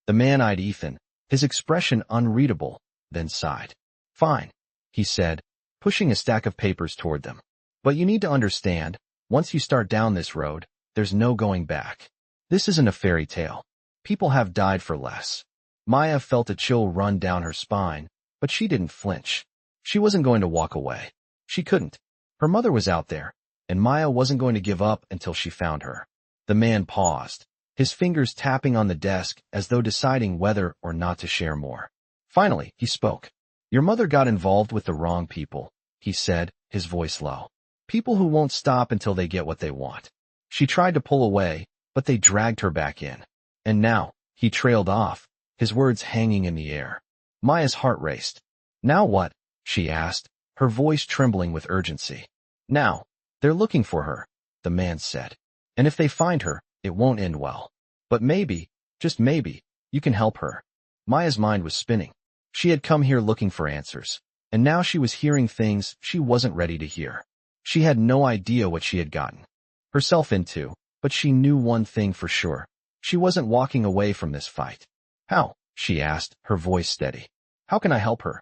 The man eyed Ethan, his expression unreadable, then sighed. Fine, he said, pushing a stack of papers toward them. But you need to understand, once you start down this road, there's no going back. This isn't a fairy tale. People have died for less. Maya felt a chill run down her spine, but she didn't flinch. She wasn't going to walk away. She couldn't. Her mother was out there, and Maya wasn't going to give up until she found her. The man paused, his fingers tapping on the desk as though deciding whether or not to share more. Finally, he spoke. Your mother got involved with the wrong people, he said, his voice low. People who won't stop until they get what they want. She tried to pull away, but they dragged her back in. And now, he trailed off, his words hanging in the air. Maya's heart raced. Now what? She asked, her voice trembling with urgency. Now, they're looking for her, the man said. And if they find her, it won't end well. But maybe, just maybe, you can help her. Maya's mind was spinning. She had come here looking for answers, and now she was hearing things she wasn't ready to hear. She had no idea what she had gotten herself into, but she knew one thing for sure. She wasn't walking away from this fight. How? She asked, her voice steady. How can I help her?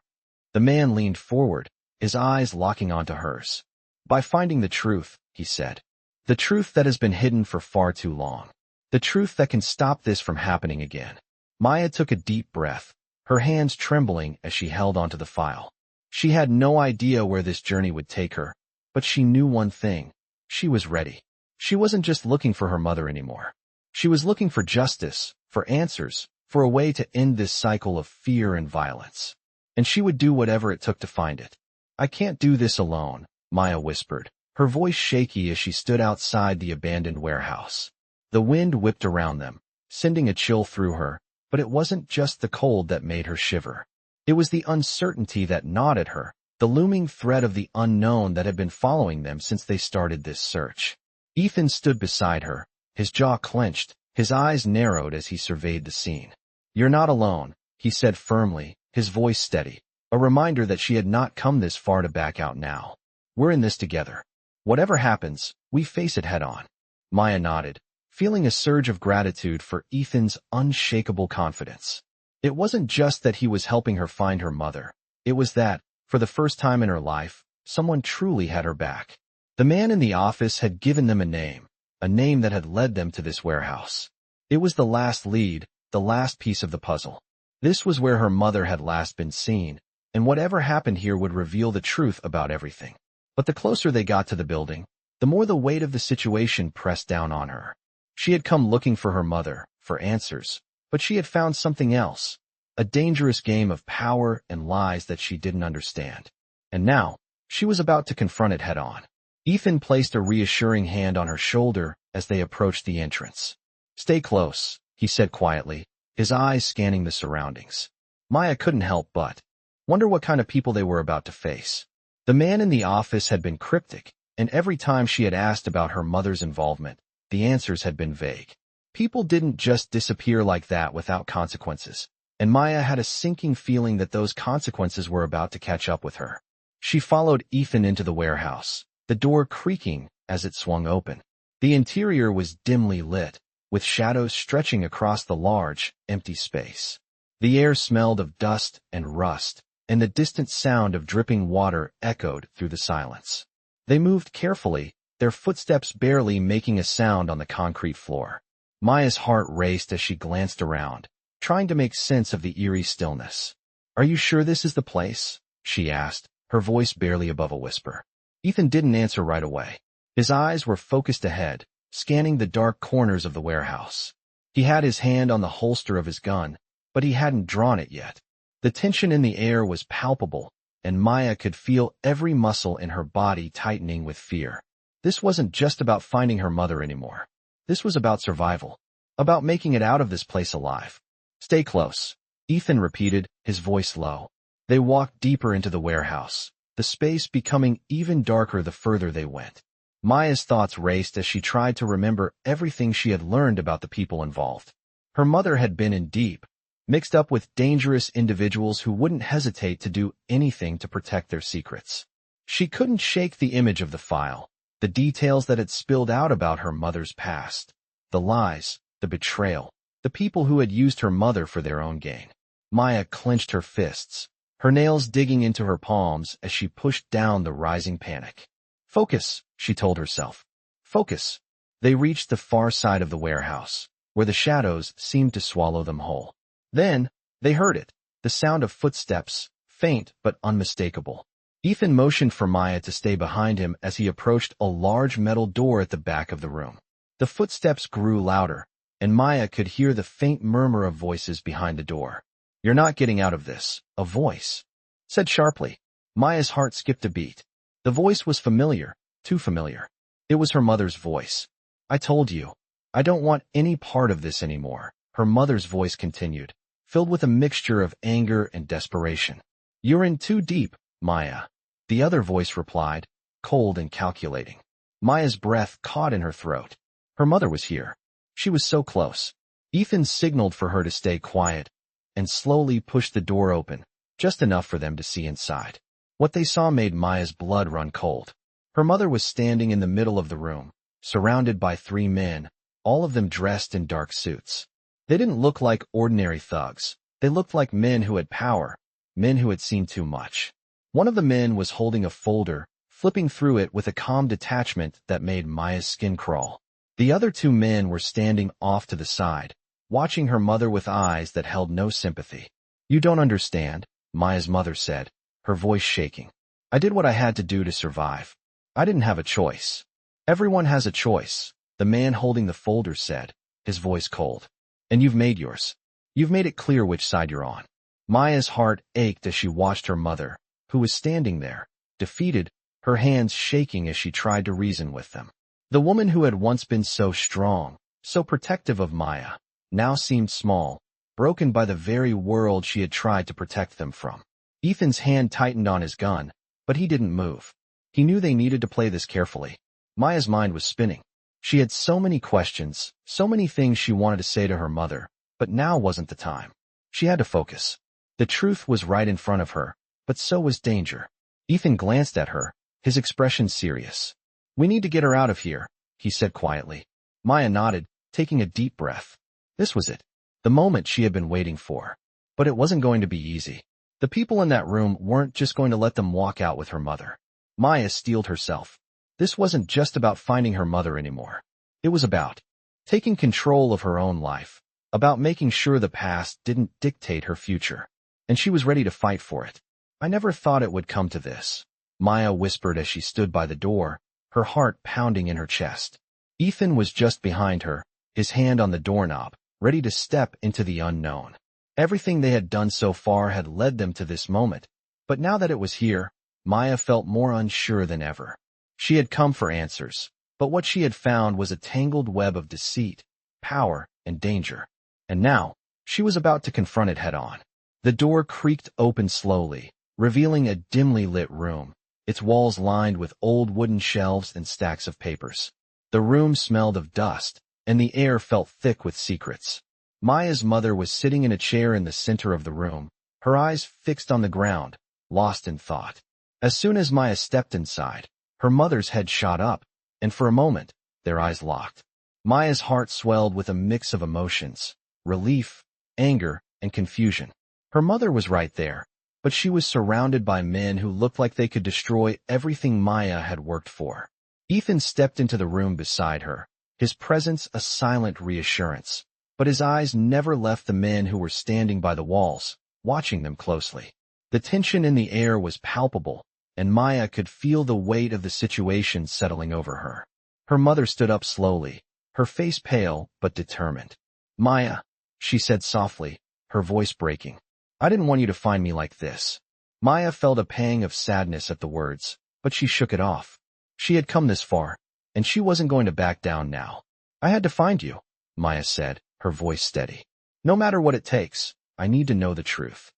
The man leaned forward, his eyes locking onto hers. By finding the truth, he said. The truth that has been hidden for far too long. The truth that can stop this from happening again. Maya took a deep breath, her hands trembling as she held onto the file. She had no idea where this journey would take her, but she knew one thing. She was ready. She wasn't just looking for her mother anymore. She was looking for justice, for answers, for a way to end this cycle of fear and violence. And she would do whatever it took to find it. I can't do this alone, Maya whispered, her voice shaky as she stood outside the abandoned warehouse. The wind whipped around them, sending a chill through her, but it wasn't just the cold that made her shiver. It was the uncertainty that gnawed at her, the looming threat of the unknown that had been following them since they started this search. Ethan stood beside her, his jaw clenched, his eyes narrowed as he surveyed the scene. You're not alone, he said firmly, his voice steady, a reminder that she had not come this far to back out now. We're in this together. Whatever happens, we face it head on. Maya nodded, feeling a surge of gratitude for Ethan's unshakable confidence. It wasn't just that he was helping her find her mother. It was that, for the first time in her life, someone truly had her back. The man in the office had given them a name that had led them to this warehouse. It was the last lead, the last piece of the puzzle. This was where her mother had last been seen, and whatever happened here would reveal the truth about everything. But the closer they got to the building, the more the weight of the situation pressed down on her. She had come looking for her mother, for answers, but she had found something else, a dangerous game of power and lies that she didn't understand. And now, she was about to confront it head on. Ethan placed a reassuring hand on her shoulder as they approached the entrance. Stay close, he said quietly, his eyes scanning the surroundings. Maya couldn't help but wonder what kind of people they were about to face. The man in the office had been cryptic, and every time she had asked about her mother's involvement, the answers had been vague. People didn't just disappear like that without consequences, and Maya had a sinking feeling that those consequences were about to catch up with her. She followed Ethan into the warehouse, the door creaking as it swung open. The interior was dimly lit, with shadows stretching across the large, empty space. The air smelled of dust and rust, and the distant sound of dripping water echoed through the silence. They moved carefully, their footsteps barely making a sound on the concrete floor. Maya's heart raced as she glanced around, trying to make sense of the eerie stillness. Are you sure this is the place? She asked, her voice barely above a whisper. Ethan didn't answer right away. His eyes were focused ahead, scanning the dark corners of the warehouse. He had his hand on the holster of his gun, but he hadn't drawn it yet. The tension in the air was palpable, and Maya could feel every muscle in her body tightening with fear. This wasn't just about finding her mother anymore. This was about survival, about making it out of this place alive. Stay close, Ethan repeated, his voice low. They walked deeper into the warehouse, the space becoming even darker the further they went. Maya's thoughts raced as she tried to remember everything she had learned about the people involved. Her mother had been in deep, mixed up with dangerous individuals who wouldn't hesitate to do anything to protect their secrets. She couldn't shake the image of the file, the details that had spilled out about her mother's past, the lies, the betrayal, the people who had used her mother for their own gain. Maya clenched her fists, her nails digging into her palms as she pushed down the rising panic. Focus, she told herself. Focus. They reached the far side of the warehouse, where the shadows seemed to swallow them whole. Then, they heard it, the sound of footsteps, faint but unmistakable. Ethan motioned for Maya to stay behind him as he approached a large metal door at the back of the room. The footsteps grew louder, and Maya could hear the faint murmur of voices behind the door. "You're not getting out of this," a voice said sharply. Maya's heart skipped a beat. The voice was familiar, too familiar. It was her mother's voice. "I told you. I don't want any part of this anymore," her mother's voice continued, filled with a mixture of anger and desperation. "You're in too deep, Maya," the other voice replied, cold and calculating. Maya's breath caught in her throat. Her mother was here. She was so close. Ethan signaled for her to stay quiet and slowly pushed the door open, just enough for them to see inside. What they saw made Maya's blood run cold. Her mother was standing in the middle of the room, surrounded by 3 men, all of them dressed in dark suits. They didn't look like ordinary thugs. They looked like men who had power, men who had seen too much. One of the men was holding a folder, flipping through it with a calm detachment that made Maya's skin crawl. The other 2 men were standing off to the side, watching her mother with eyes that held no sympathy. "You don't understand," Maya's mother said, her voice shaking. "I did what I had to do to survive. I didn't have a choice." "Everyone has a choice," the man holding the folder said, his voice cold. "And you've made yours. You've made it clear which side you're on." Maya's heart ached as she watched her mother, who was standing there, defeated, her hands shaking as she tried to reason with them. The woman who had once been so strong, so protective of Maya, now seemed small, broken by the very world she had tried to protect them from. Ethan's hand tightened on his gun, but he didn't move. He knew they needed to play this carefully. Maya's mind was spinning. She had so many questions, so many things she wanted to say to her mother, but now wasn't the time. She had to focus. The truth was right in front of her, but so was danger. Ethan glanced at her, his expression serious. "We need to get her out of here," he said quietly. Maya nodded, taking a deep breath. This was it, the moment she had been waiting for. But it wasn't going to be easy. The people in that room weren't just going to let them walk out with her mother. Maya steeled herself. This wasn't just about finding her mother anymore. It was about taking control of her own life, about making sure the past didn't dictate her future. And she was ready to fight for it. "I never thought it would come to this," Maya whispered as she stood by the door, her heart pounding in her chest. Ethan was just behind her, his hand on the doorknob, ready to step into the unknown. Everything they had done so far had led them to this moment, but now that it was here, Maya felt more unsure than ever. She had come for answers, but what she had found was a tangled web of deceit, power, and danger. And now, she was about to confront it head-on. The door creaked open slowly, revealing a dimly lit room, its walls lined with old wooden shelves and stacks of papers. The room smelled of dust, and the air felt thick with secrets. Maya's mother was sitting in a chair in the center of the room, her eyes fixed on the ground, lost in thought. As soon as Maya stepped inside, her mother's head shot up, and for a moment, their eyes locked. Maya's heart swelled with a mix of emotions, relief, anger, and confusion. Her mother was right there, but she was surrounded by men who looked like they could destroy everything Maya had worked for. Ethan stepped into the room beside her, his presence a silent reassurance, but his eyes never left the men who were standing by the walls, watching them closely. The tension in the air was palpable, and Maya could feel the weight of the situation settling over her. Her mother stood up slowly, her face pale but determined. "Maya," she said softly, her voice breaking. "I didn't want you to find me like this." Maya felt a pang of sadness at the words, but she shook it off. She had come this far, and she wasn't going to back down now. "I had to find you," Maya said, her voice steady. "No matter what it takes, I need to know the truth."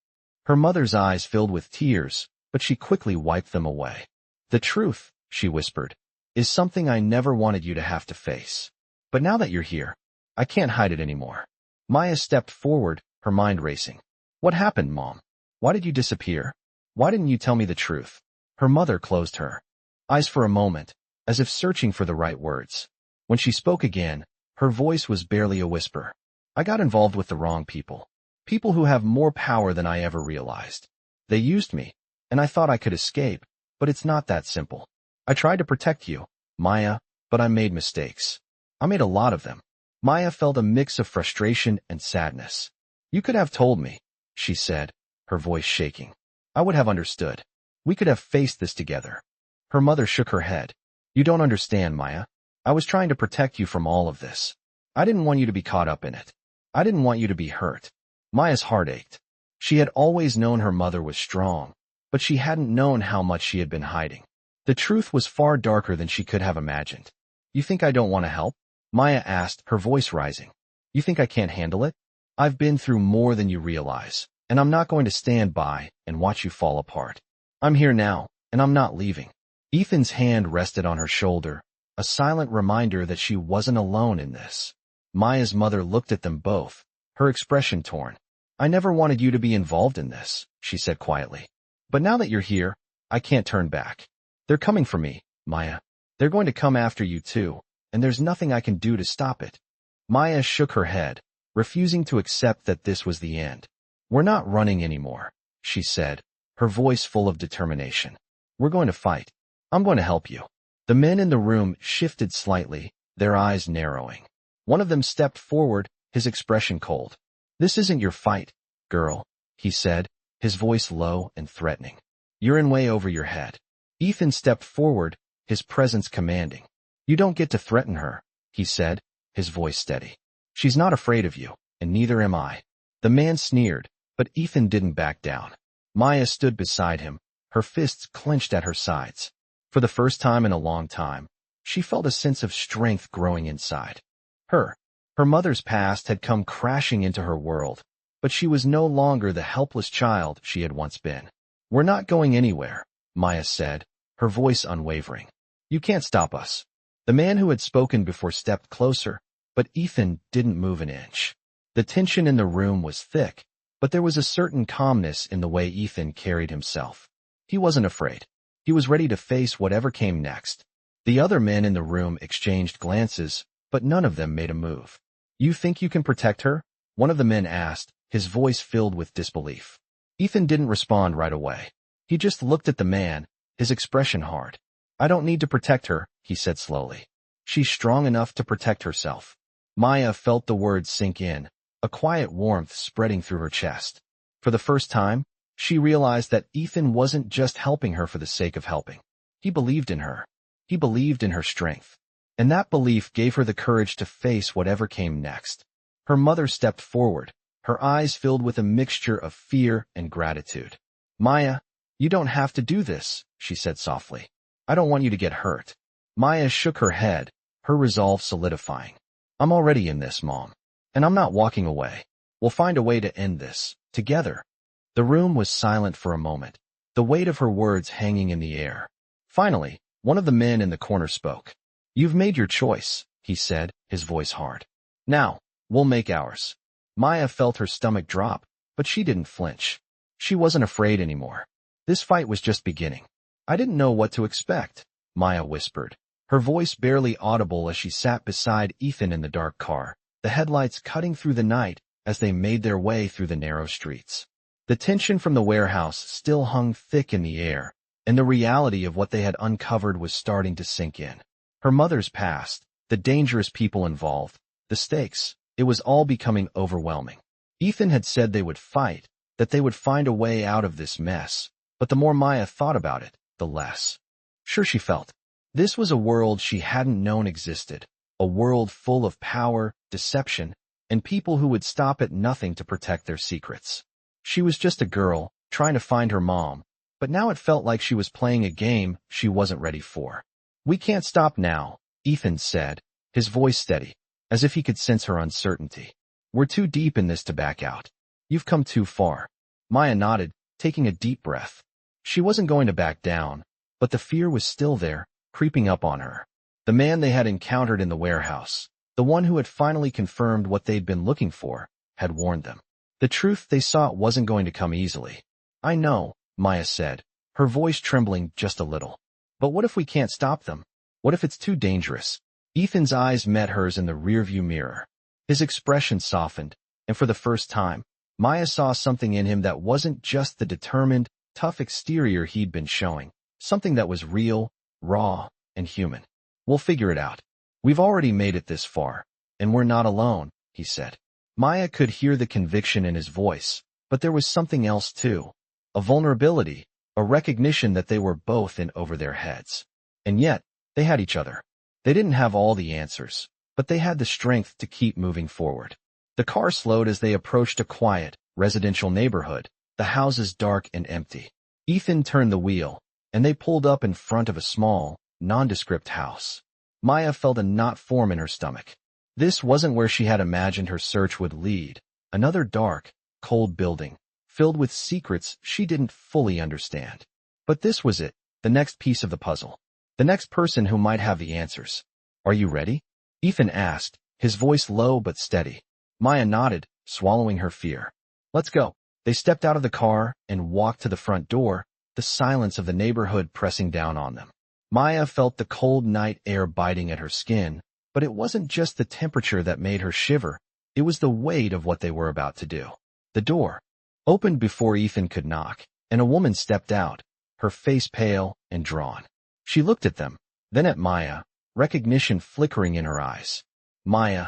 Her mother's eyes filled with tears, but she quickly wiped them away. "The truth," she whispered. is something I never wanted you to have to face. But now that you're here, I can't hide it anymore. Maya stepped forward, her mind racing. What happened, Mom? Why did you disappear? Why didn't you tell me the truth? Her mother closed her eyes for a moment, as if searching for the right words. When she spoke again, her voice was barely a whisper. I got involved with the wrong people. People who have more power than I ever realized. They used me, and I thought I could escape, but it's not that simple. I tried to protect you, Maya, but I made mistakes. I made a lot of them. Maya felt a mix of frustration and sadness. You could have told me, she said, her voice shaking. I would have understood. We could have faced this together. Her mother shook her head. You don't understand, Maya. I was trying to protect you from all of this. I didn't want you to be caught up in it. I didn't want you to be hurt. Maya's heart ached. She had always known her mother was strong, but she hadn't known how much she had been hiding. The truth was far darker than she could have imagined. You think I don't want to help? Maya asked, her voice rising. You think I can't handle it? I've been through more than you realize, and I'm not going to stand by and watch you fall apart. I'm here now, and I'm not leaving. Ethan's hand rested on her shoulder, a silent reminder that she wasn't alone in this. Maya's mother looked at them both, her expression torn. I never wanted you to be involved in this, she said quietly. But now that you're here, I can't turn back. They're coming for me, Maya. They're going to come after you too, and there's nothing I can do to stop it. Maya shook her head, refusing to accept that this was the end. We're not running anymore, she said, her voice full of determination. We're going to fight. I'm going to help you. The men in the room shifted slightly, their eyes narrowing. One of them stepped forward, his expression cold. This isn't your fight, girl, he said, his voice low and threatening. You're in way over your head. Ethan stepped forward, his presence commanding. You don't get to threaten her, he said, his voice steady. She's not afraid of you, and neither am I. The man sneered, but Ethan didn't back down. Maya stood beside him, her fists clenched at her sides. For the first time in a long time, she felt a sense of strength growing inside. Her mother's past had come crashing into her world, but she was no longer the helpless child she had once been. We're not going anywhere, Maya said, her voice unwavering. You can't stop us. The man who had spoken before stepped closer, but Ethan didn't move an inch. The tension in the room was thick, but there was a certain calmness in the way Ethan carried himself. He wasn't afraid. He was ready to face whatever came next. The other men in the room exchanged glances, but none of them made a move. You think you can protect her? One of the men asked, his voice filled with disbelief. Ethan didn't respond right away. He just looked at the man, his expression hard. I don't need to protect her, he said slowly. She's strong enough to protect herself. Maya felt the words sink in, a quiet warmth spreading through her chest. For the first time, she realized that Ethan wasn't just helping her for the sake of helping. He believed in her. He believed in her strength. And that belief gave her the courage to face whatever came next. Her mother stepped forward, her eyes filled with a mixture of fear and gratitude. Maya, you don't have to do this, she said softly. I don't want you to get hurt. Maya shook her head, her resolve solidifying. I'm already in this, Mom. And I'm not walking away. We'll find a way to end this, together. The room was silent for a moment, the weight of her words hanging in the air. Finally, one of the men in the corner spoke. You've made your choice, he said, his voice hard. Now, we'll make ours. Maya felt her stomach drop, but she didn't flinch. She wasn't afraid anymore. This fight was just beginning. I didn't know what to expect, Maya whispered, her voice barely audible as she sat beside Ethan in the dark car, the headlights cutting through the night as they made their way through the narrow streets. The tension from the warehouse still hung thick in the air, and the reality of what they had uncovered was starting to sink in. Her mother's past, the dangerous people involved, the stakes, it was all becoming overwhelming. Ethan had said they would fight, that they would find a way out of this mess, but the more Maya thought about it, the less sure she felt. This was a world she hadn't known existed, a world full of power, deception, and people who would stop at nothing to protect their secrets. She was just a girl, trying to find her mom, but now it felt like she was playing a game she wasn't ready for. We can't stop now, Ethan said, his voice steady, as if he could sense her uncertainty. We're too deep in this to back out. You've come too far. Maya nodded, taking a deep breath. She wasn't going to back down, but the fear was still there, creeping up on her. The man they had encountered in the warehouse, the one who had finally confirmed what they'd been looking for, had warned them. The truth they saw wasn't going to come easily. I know, Maya said, her voice trembling just a little. But what if we can't stop them? What if it's too dangerous? Ethan's eyes met hers in the rearview mirror. His expression softened, and for the first time, Maya saw something in him that wasn't just the determined, tough exterior he'd been showing. Something that was real, raw, and human. We'll figure it out. We've already made it this far, and we're not alone, he said. Maya could hear the conviction in his voice, but there was something else too. A vulnerability, a recognition that they were both in over their heads. And yet, they had each other. They didn't have all the answers, but they had the strength to keep moving forward. The car slowed as they approached a quiet, residential neighborhood, the houses dark and empty. Ethan turned the wheel, and they pulled up in front of a small, nondescript house. Maya felt a knot form in her stomach. This wasn't where she had imagined her search would lead. Another dark, cold building, filled with secrets she didn't fully understand. But this was it, the next piece of the puzzle. The next person who might have the answers. Are you ready? Ethan asked, his voice low but steady. Maya nodded, swallowing her fear. Let's go. They stepped out of the car and walked to the front door, the silence of the neighborhood pressing down on them. Maya felt the cold night air biting at her skin, but it wasn't just the temperature that made her shiver, it was the weight of what they were about to do. The door opened before Ethan could knock, and a woman stepped out, her face pale and drawn. She looked at them, then at Maya, recognition flickering in her eyes. Maya,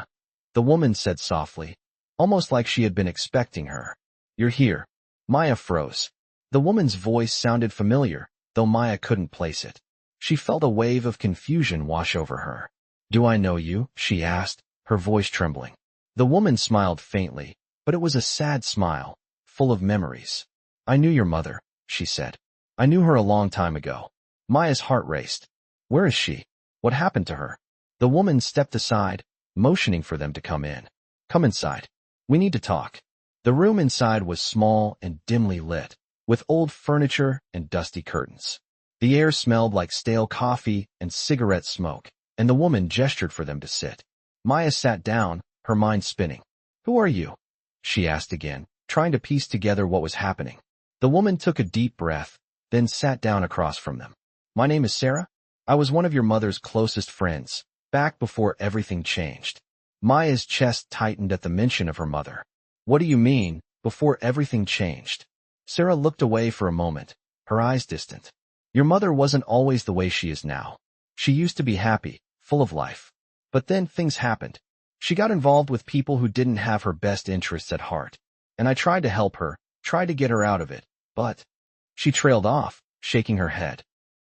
the woman said softly, almost like she had been expecting her. You're here. Maya froze. The woman's voice sounded familiar, though Maya couldn't place it. She felt a wave of confusion wash over her. Do I know you? She asked, her voice trembling. The woman smiled faintly, but it was a sad smile, full of memories. I knew your mother, she said. I knew her a long time ago. Maya's heart raced. Where is she? What happened to her? The woman stepped aside, motioning for them to come in. Come inside. We need to talk. The room inside was small and dimly lit, with old furniture and dusty curtains. The air smelled like stale coffee and cigarette smoke, and the woman gestured for them to sit. Maya sat down, her mind spinning. Who are you? She asked again, trying to piece together what was happening. The woman took a deep breath, then sat down across from them. My name is Sarah. I was one of your mother's closest friends, back before everything changed. Maya's chest tightened at the mention of her mother. What do you mean, before everything changed? Sarah looked away for a moment, her eyes distant. Your mother wasn't always the way she is now. She used to be happy, full of life. But then things happened. She got involved with people who didn't have her best interests at heart. And I tried to help her, tried to get her out of it, but... She trailed off, shaking her head.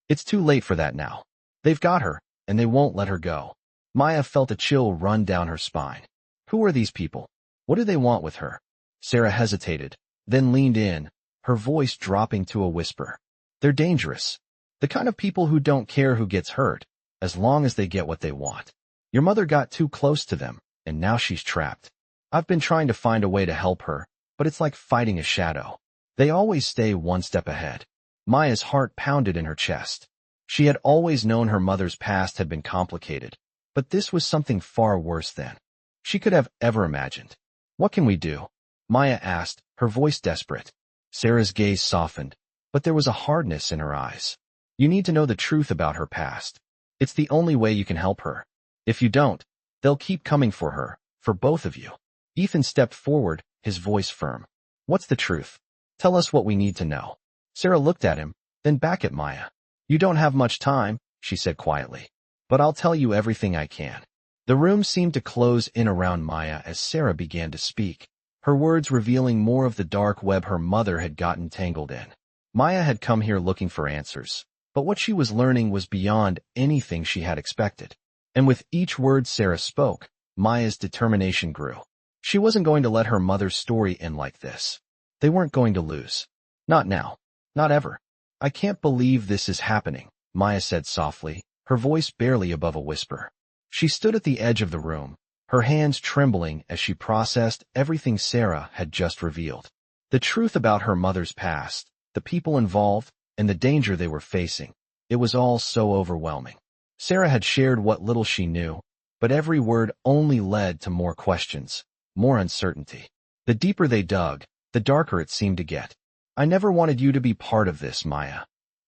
It's too late for that now. They've got her, and they won't let her go. Maya felt a chill run down her spine. Who are these people? What do they want with her? Sarah hesitated, then leaned in, her voice dropping to a whisper. They're dangerous. The kind of people who don't care who gets hurt, as long as they get what they want. Your mother got too close to them, and now she's trapped. I've been trying to find a way to help her, but it's like fighting a shadow. They always stay one step ahead. Maya's heart pounded in her chest. She had always known her mother's past had been complicated, but this was something far worse than she could have ever imagined. What can we do? Maya asked, her voice desperate. Sarah's gaze softened, but there was a hardness in her eyes. You need to know the truth about her past. It's the only way you can help her. If you don't, they'll keep coming for her, for both of you. Ethan stepped forward, his voice firm. What's the truth? Tell us what we need to know. Sarah looked at him, then back at Maya. You don't have much time, she said quietly. But I'll tell you everything I can. The room seemed to close in around Maya as Sarah began to speak, her words revealing more of the dark web her mother had gotten tangled in. Maya had come here looking for answers, but what she was learning was beyond anything she had expected. And with each word Sarah spoke, Maya's determination grew. She wasn't going to let her mother's story end like this. They weren't going to lose. Not now. Not ever. I can't believe this is happening, Maya said softly, her voice barely above a whisper. She stood at the edge of the room, her hands trembling as she processed everything Sarah had just revealed. The truth about her mother's past, the people involved, and the danger they were facing. It was all so overwhelming. Sarah had shared what little she knew, but every word only led to more questions, more uncertainty. The deeper they dug, the darker it seemed to get. I never wanted you to be part of this, Maya,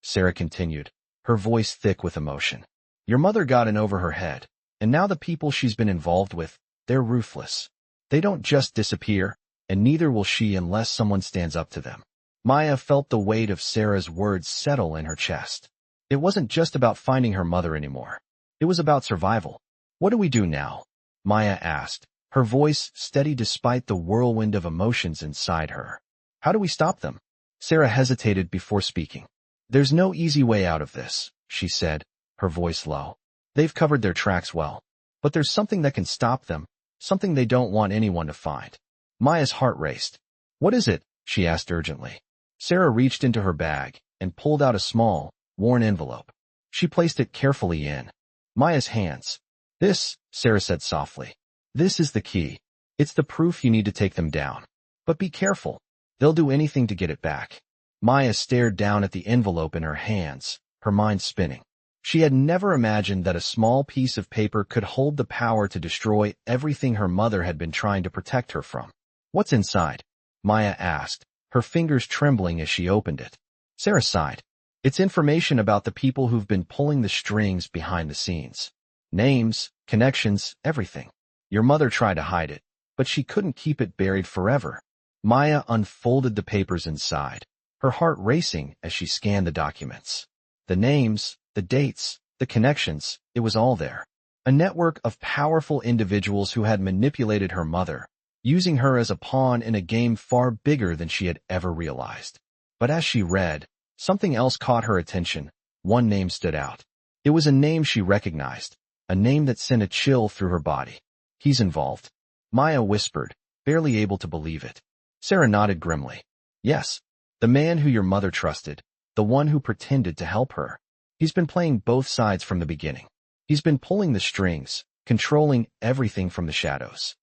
Sarah continued, her voice thick with emotion. Your mother got in over her head, and now the people she's been involved with, they're ruthless. They don't just disappear, and neither will she unless someone stands up to them. Maya felt the weight of Sarah's words settle in her chest. It wasn't just about finding her mother anymore. It was about survival. What do we do now? Maya asked, her voice steady despite the whirlwind of emotions inside her. How do we stop them? Sarah hesitated before speaking. There's no easy way out of this, she said, her voice low. They've covered their tracks well. But there's something that can stop them, something they don't want anyone to find. Maya's heart raced. What is it? She asked urgently. Sarah reached into her bag and pulled out a small, worn envelope. She placed it carefully in Maya's hands. This, Sarah said softly. This is the key. It's the proof you need to take them down. But be careful. They'll do anything to get it back. Maya stared down at the envelope in her hands, her mind spinning. She had never imagined that a small piece of paper could hold the power to destroy everything her mother had been trying to protect her from. What's inside? Maya asked, her fingers trembling as she opened it. Sarah sighed. It's information about the people who've been pulling the strings behind the scenes. Names, connections, everything. Your mother tried to hide it, but she couldn't keep it buried forever. Maya unfolded the papers inside, her heart racing as she scanned the documents. The names, the dates, the connections, it was all there. A network of powerful individuals who had manipulated her mother, using her as a pawn in a game far bigger than she had ever realized. But as she read, something else caught her attention. One name stood out. It was a name she recognized, a name that sent a chill through her body. He's involved. Maya whispered, barely able to believe it. Sarah nodded grimly. Yes, the man who your mother trusted, the one who pretended to help her. He's been playing both sides from the beginning. He's been pulling the strings, controlling everything from the shadows.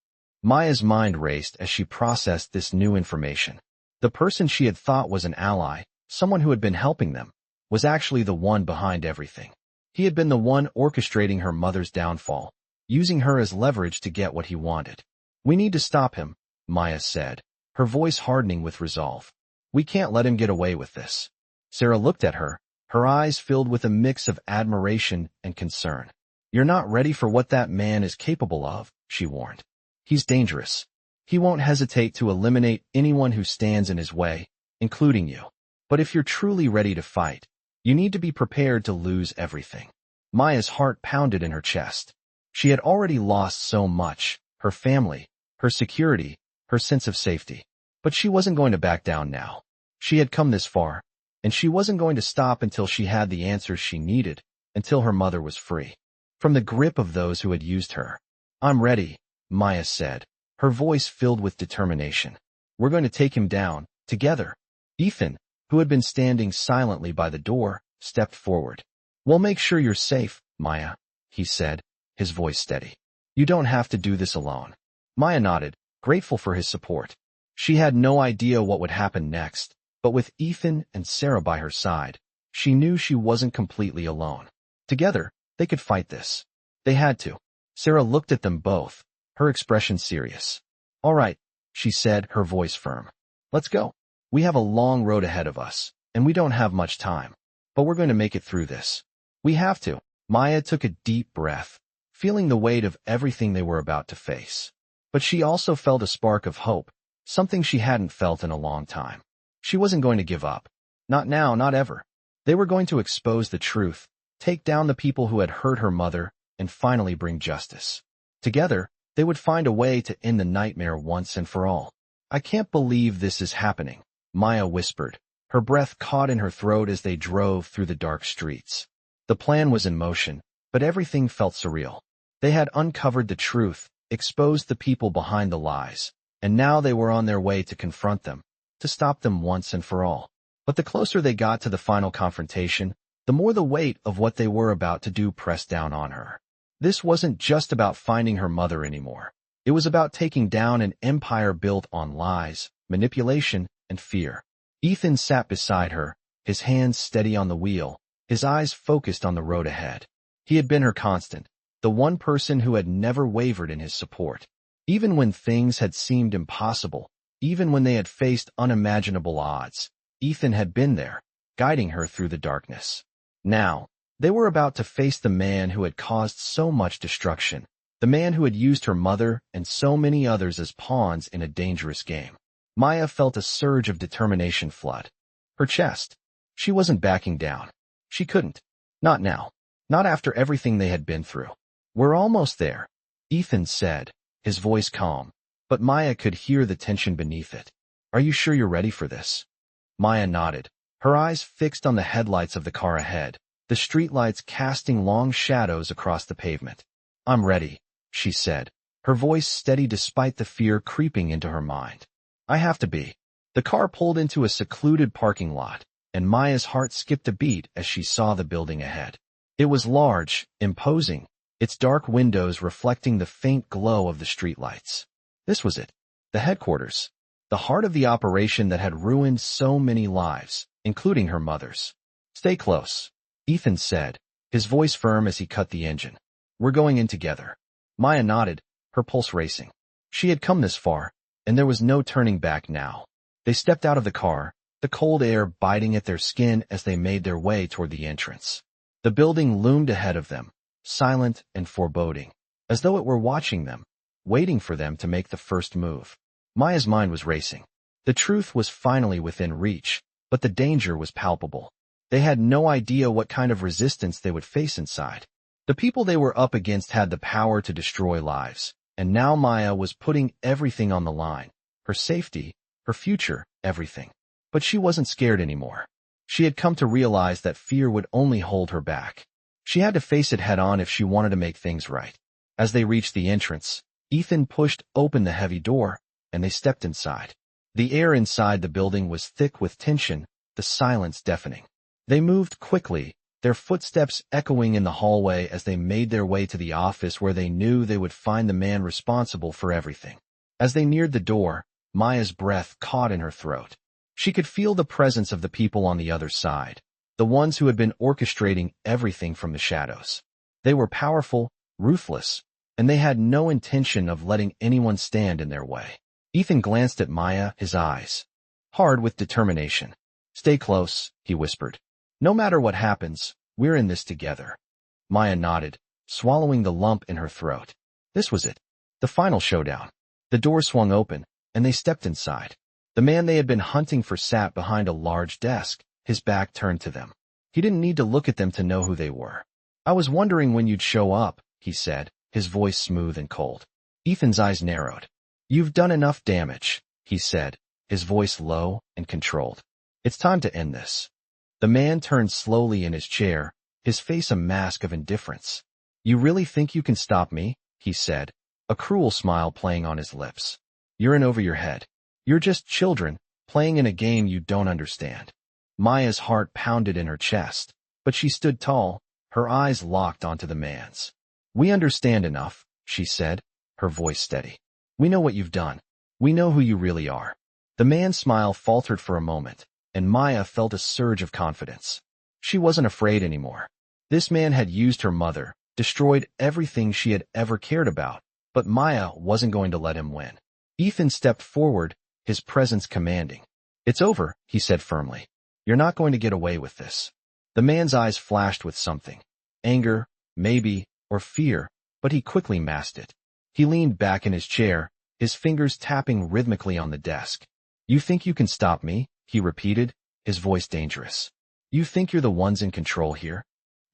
Maya's mind raced as she processed this new information. The person she had thought was an ally, someone who had been helping them, was actually the one behind everything. He had been the one orchestrating her mother's downfall, using her as leverage to get what he wanted. We need to stop him, Maya said, her voice hardening with resolve. We can't let him get away with this. Sarah looked at her, her eyes filled with a mix of admiration and concern. You're not ready for what that man is capable of, she warned. He's dangerous. He won't hesitate to eliminate anyone who stands in his way, including you. But if you're truly ready to fight, you need to be prepared to lose everything. Maya's heart pounded in her chest. She had already lost so much, her family, her security, her sense of safety. But she wasn't going to back down now. She had come this far, and she wasn't going to stop until she had the answers she needed, until her mother was free from the grip of those who had used her. I'm ready, Maya said, her voice filled with determination. We're going to take him down, together. Ethan, who had been standing silently by the door, stepped forward. We'll make sure you're safe, Maya, he said, his voice steady. You don't have to do this alone. Maya nodded, grateful for his support. She had no idea what would happen next, but with Ethan and Sarah by her side, she knew she wasn't completely alone. Together, they could fight this. They had to. Sarah looked at them both, her expression serious. All right, she said, her voice firm. Let's go. We have a long road ahead of us, and we don't have much time. But we're going to make it through this. We have to. Maya took a deep breath, feeling the weight of everything they were about to face. But she also felt a spark of hope, something she hadn't felt in a long time. She wasn't going to give up. Not now, not ever. They were going to expose the truth, take down the people who had hurt her mother, and finally bring justice. Together, they would find a way to end the nightmare once and for all. I can't believe this is happening, Maya whispered, her breath caught in her throat as they drove through the dark streets. The plan was in motion, but everything felt surreal. They had uncovered the truth, exposed the people behind the lies, and now they were on their way to confront them, to stop them once and for all. But the closer they got to the final confrontation, the more the weight of what they were about to do pressed down on her. This wasn't just about finding her mother anymore. It was about taking down an empire built on lies, manipulation, and fear. Ethan sat beside her, his hands steady on the wheel, his eyes focused on the road ahead. He had been her constant, the one person who had never wavered in his support. Even when things had seemed impossible, even when they had faced unimaginable odds, Ethan had been there, guiding her through the darkness. Now, they were about to face the man who had caused so much destruction, the man who had used her mother and so many others as pawns in a dangerous game. Maya felt a surge of determination flood her chest. She wasn't backing down. She couldn't. Not now. Not after everything they had been through. We're almost there, Ethan said, his voice calm, but Maya could hear the tension beneath it. Are you sure you're ready for this? Maya nodded, her eyes fixed on the headlights of the car ahead, the streetlights casting long shadows across the pavement. I'm ready, she said, her voice steady despite the fear creeping into her mind. I have to be. The car pulled into a secluded parking lot, and Maya's heart skipped a beat as she saw the building ahead. It was large, imposing, its dark windows reflecting the faint glow of the streetlights. This was it, the headquarters, the heart of the operation that had ruined so many lives, including her mother's. Stay close, Ethan said, his voice firm as he cut the engine. We're going in together. Maya nodded, her pulse racing. She had come this far, and there was no turning back now. They stepped out of the car, the cold air biting at their skin as they made their way toward the entrance. The building loomed ahead of them, silent and foreboding, as though it were watching them, waiting for them to make the first move. Maya's mind was racing. The truth was finally within reach, but the danger was palpable. They had no idea what kind of resistance they would face inside. The people they were up against had the power to destroy lives, and now Maya was putting everything on the line. Her safety, her future, everything. But she wasn't scared anymore. She had come to realize that fear would only hold her back. She had to face it head-on if she wanted to make things right. As they reached the entrance, Ethan pushed open the heavy door, and they stepped inside. The air inside the building was thick with tension, the silence deafening. They moved quickly, their footsteps echoing in the hallway as they made their way to the office where they knew they would find the man responsible for everything. As they neared the door, Maya's breath caught in her throat. She could feel the presence of the people on the other side, the ones who had been orchestrating everything from the shadows. They were powerful, ruthless, and they had no intention of letting anyone stand in their way. Ethan glanced at Maya, his eyes hard with determination. Stay close, he whispered. No matter what happens, we're in this together. Maya nodded, swallowing the lump in her throat. This was it. The final showdown. The door swung open, and they stepped inside. The man they had been hunting for sat behind a large desk, his back turned to them. He didn't need to look at them to know who they were. I was wondering when you'd show up, he said, his voice smooth and cold. Ethan's eyes narrowed. You've done enough damage, he said, his voice low and controlled. It's time to end this. The man turned slowly in his chair, his face a mask of indifference. You really think you can stop me? He said, a cruel smile playing on his lips. You're in over your head. You're just children, playing in a game you don't understand. Maya's heart pounded in her chest, but she stood tall, her eyes locked onto the man's. We understand enough, she said, her voice steady. We know what you've done. We know who you really are. The man's smile faltered for a moment, and Maya felt a surge of confidence. She wasn't afraid anymore. This man had used her mother, destroyed everything she had ever cared about, but Maya wasn't going to let him win. Ethan stepped forward, his presence commanding. It's over, he said firmly. You're not going to get away with this. The man's eyes flashed with something. Anger, maybe, or fear, but he quickly masked it. He leaned back in his chair, his fingers tapping rhythmically on the desk. You think you can stop me? He repeated, his voice dangerous. You think you're the ones in control here?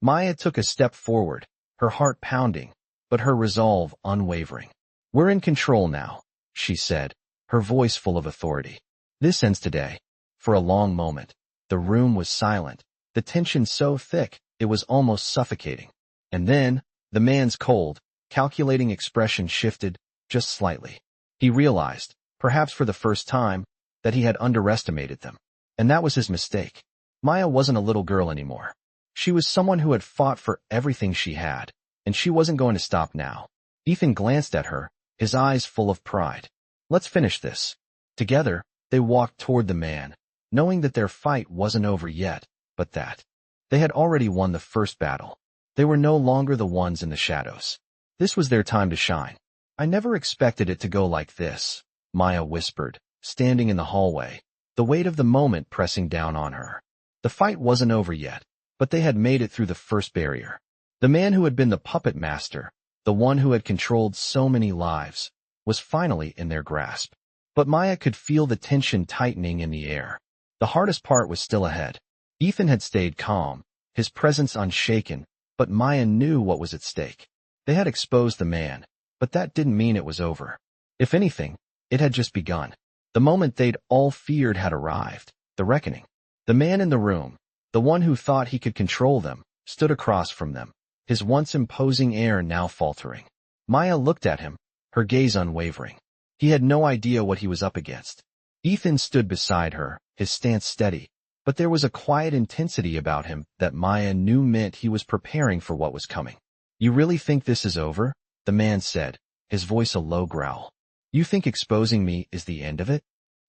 Maya took a step forward, her heart pounding, but her resolve unwavering. We're in control now, she said, her voice full of authority. This ends today. For a long moment, the room was silent, the tension so thick it was almost suffocating. And then, the man's cold, calculating expression shifted, just slightly. He realized, perhaps for the first time, that he had underestimated them. And that was his mistake. Maya wasn't a little girl anymore. She was someone who had fought for everything she had, and she wasn't going to stop now. Ethan glanced at her, his eyes full of pride. Let's finish this. Together, they walked toward the man, knowing that their fight wasn't over yet, but that they had already won the first battle. They were no longer the ones in the shadows. This was their time to shine. I never expected it to go like this, Maya whispered, standing in the hallway, the weight of the moment pressing down on her. The fight wasn't over yet, but they had made it through the first barrier. The man who had been the puppet master, the one who had controlled so many lives, was finally in their grasp. But Maya could feel the tension tightening in the air. The hardest part was still ahead. Ethan had stayed calm, his presence unshaken, but Maya knew what was at stake. They had exposed the man, but that didn't mean it was over. If anything, it had just begun. The moment they'd all feared had arrived, the reckoning. The man in the room, the one who thought he could control them, stood across from them, his once imposing air now faltering. Maya looked at him, her gaze unwavering. He had no idea what he was up against. Ethan stood beside her, his stance steady, but there was a quiet intensity about him that Maya knew meant he was preparing for what was coming. "You really think this is over?" the man said, his voice a low growl. "You think exposing me is the end of it?"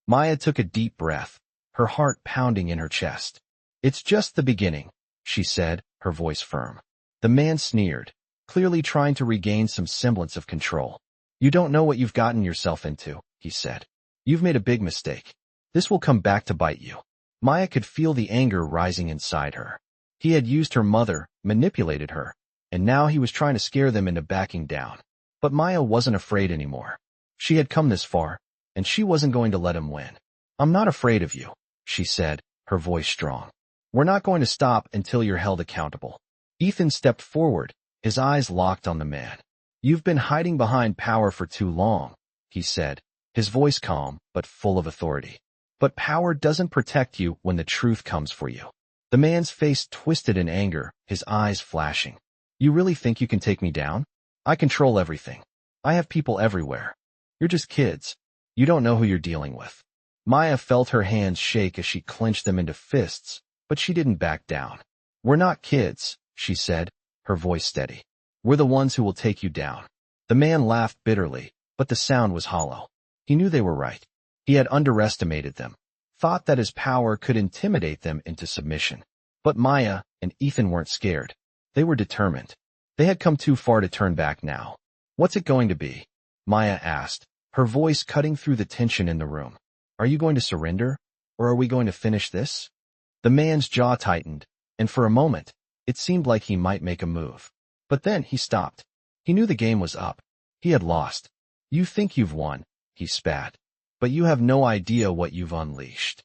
Maya took a deep breath, her heart pounding in her chest. "It's just the beginning," she said, her voice firm. The man sneered, clearly trying to regain some semblance of control. "You don't know what you've gotten yourself into," he said. "You've made a big mistake. This will come back to bite you." Maya could feel the anger rising inside her. He had used her mother, manipulated her, and now he was trying to scare them into backing down. But Maya wasn't afraid anymore. She had come this far, and she wasn't going to let him win. "I'm not afraid of you," she said, her voice strong. "We're not going to stop until you're held accountable." Ethan stepped forward, his eyes locked on the man. "You've been hiding behind power for too long," he said, his voice calm but full of authority. "But power doesn't protect you when the truth comes for you." The man's face twisted in anger, his eyes flashing. "You really think you can take me down? I control everything. I have people everywhere. You're just kids. You don't know who you're dealing with." Maya felt her hands shake as she clenched them into fists, but she didn't back down. "We're not kids," she said, her voice steady. "We're the ones who will take you down." The man laughed bitterly, but the sound was hollow. He knew they were right. He had underestimated them, thought that his power could intimidate them into submission. But Maya and Ethan weren't scared. They were determined. They had come too far to turn back now. "What's it going to be?" Maya asked, her voice cutting through the tension in the room. "Are you going to surrender, or are we going to finish this?" The man's jaw tightened, and for a moment, it seemed like he might make a move. But then he stopped. He knew the game was up. He had lost. "You think you've won," he spat, "but you have no idea what you've unleashed."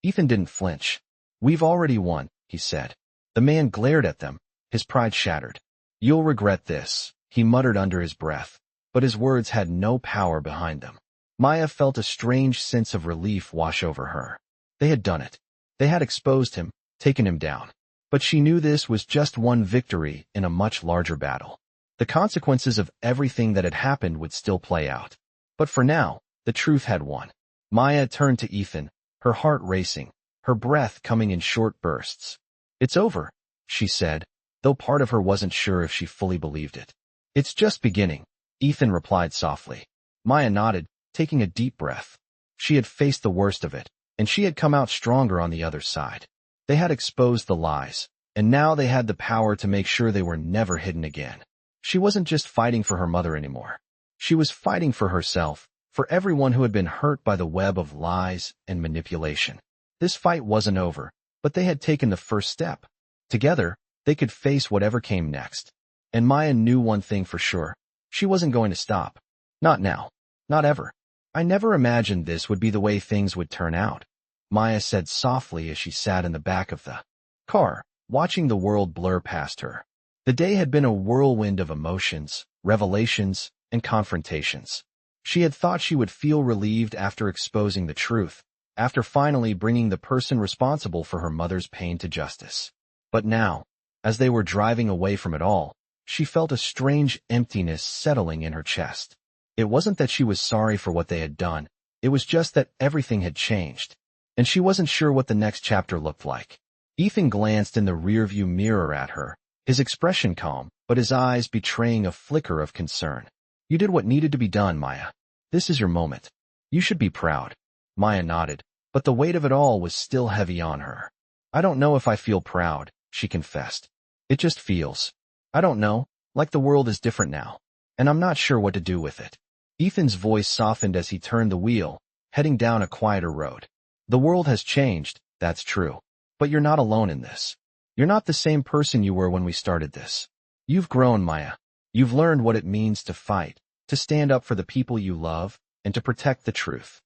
Ethan didn't flinch. "We've already won," he said. The man glared at them, his pride shattered. "You'll regret this," he muttered under his breath, but his words had no power behind them. Maya felt a strange sense of relief wash over her. They had done it. They had exposed him, taken him down. But she knew this was just one victory in a much larger battle. The consequences of everything that had happened would still play out. But for now, the truth had won. Maya turned to Ethan, her heart racing, her breath coming in short bursts. "It's over," she said, though part of her wasn't sure if she fully believed it. "It's just beginning," Ethan replied softly. Maya nodded, taking a deep breath. She had faced the worst of it, and she had come out stronger on the other side. They had exposed the lies, and now they had the power to make sure they were never hidden again. She wasn't just fighting for her mother anymore. She was fighting for herself, for everyone who had been hurt by the web of lies and manipulation. This fight wasn't over, but they had taken the first step. Together, they could face whatever came next. And Maya knew one thing for sure. She wasn't going to stop. Not now. Not ever. "I never imagined this would be the way things would turn out," Maya said softly as she sat in the back of the car, watching the world blur past her. The day had been a whirlwind of emotions, revelations, and confrontations. She had thought she would feel relieved after exposing the truth, after finally bringing the person responsible for her mother's pain to justice. But now, as they were driving away from it all, she felt a strange emptiness settling in her chest. It wasn't that she was sorry for what they had done, it was just that everything had changed, and she wasn't sure what the next chapter looked like. Ethan glanced in the rearview mirror at her, his expression calm, but his eyes betraying a flicker of concern. "You did what needed to be done, Maya. This is your moment. You should be proud." Maya nodded, but the weight of it all was still heavy on her. "I don't know if I feel proud," she confessed. "It just feels I don't know, like the world is different now, and I'm not sure what to do with it. Ethan's voice softened as he turned the wheel, heading down a quieter road. The world has changed, that's true. But you're not alone in this. You're not the same person you were when we started this. You've grown, Maya. You've learned what it means to fight, to stand up for the people you love, and to protect the truth.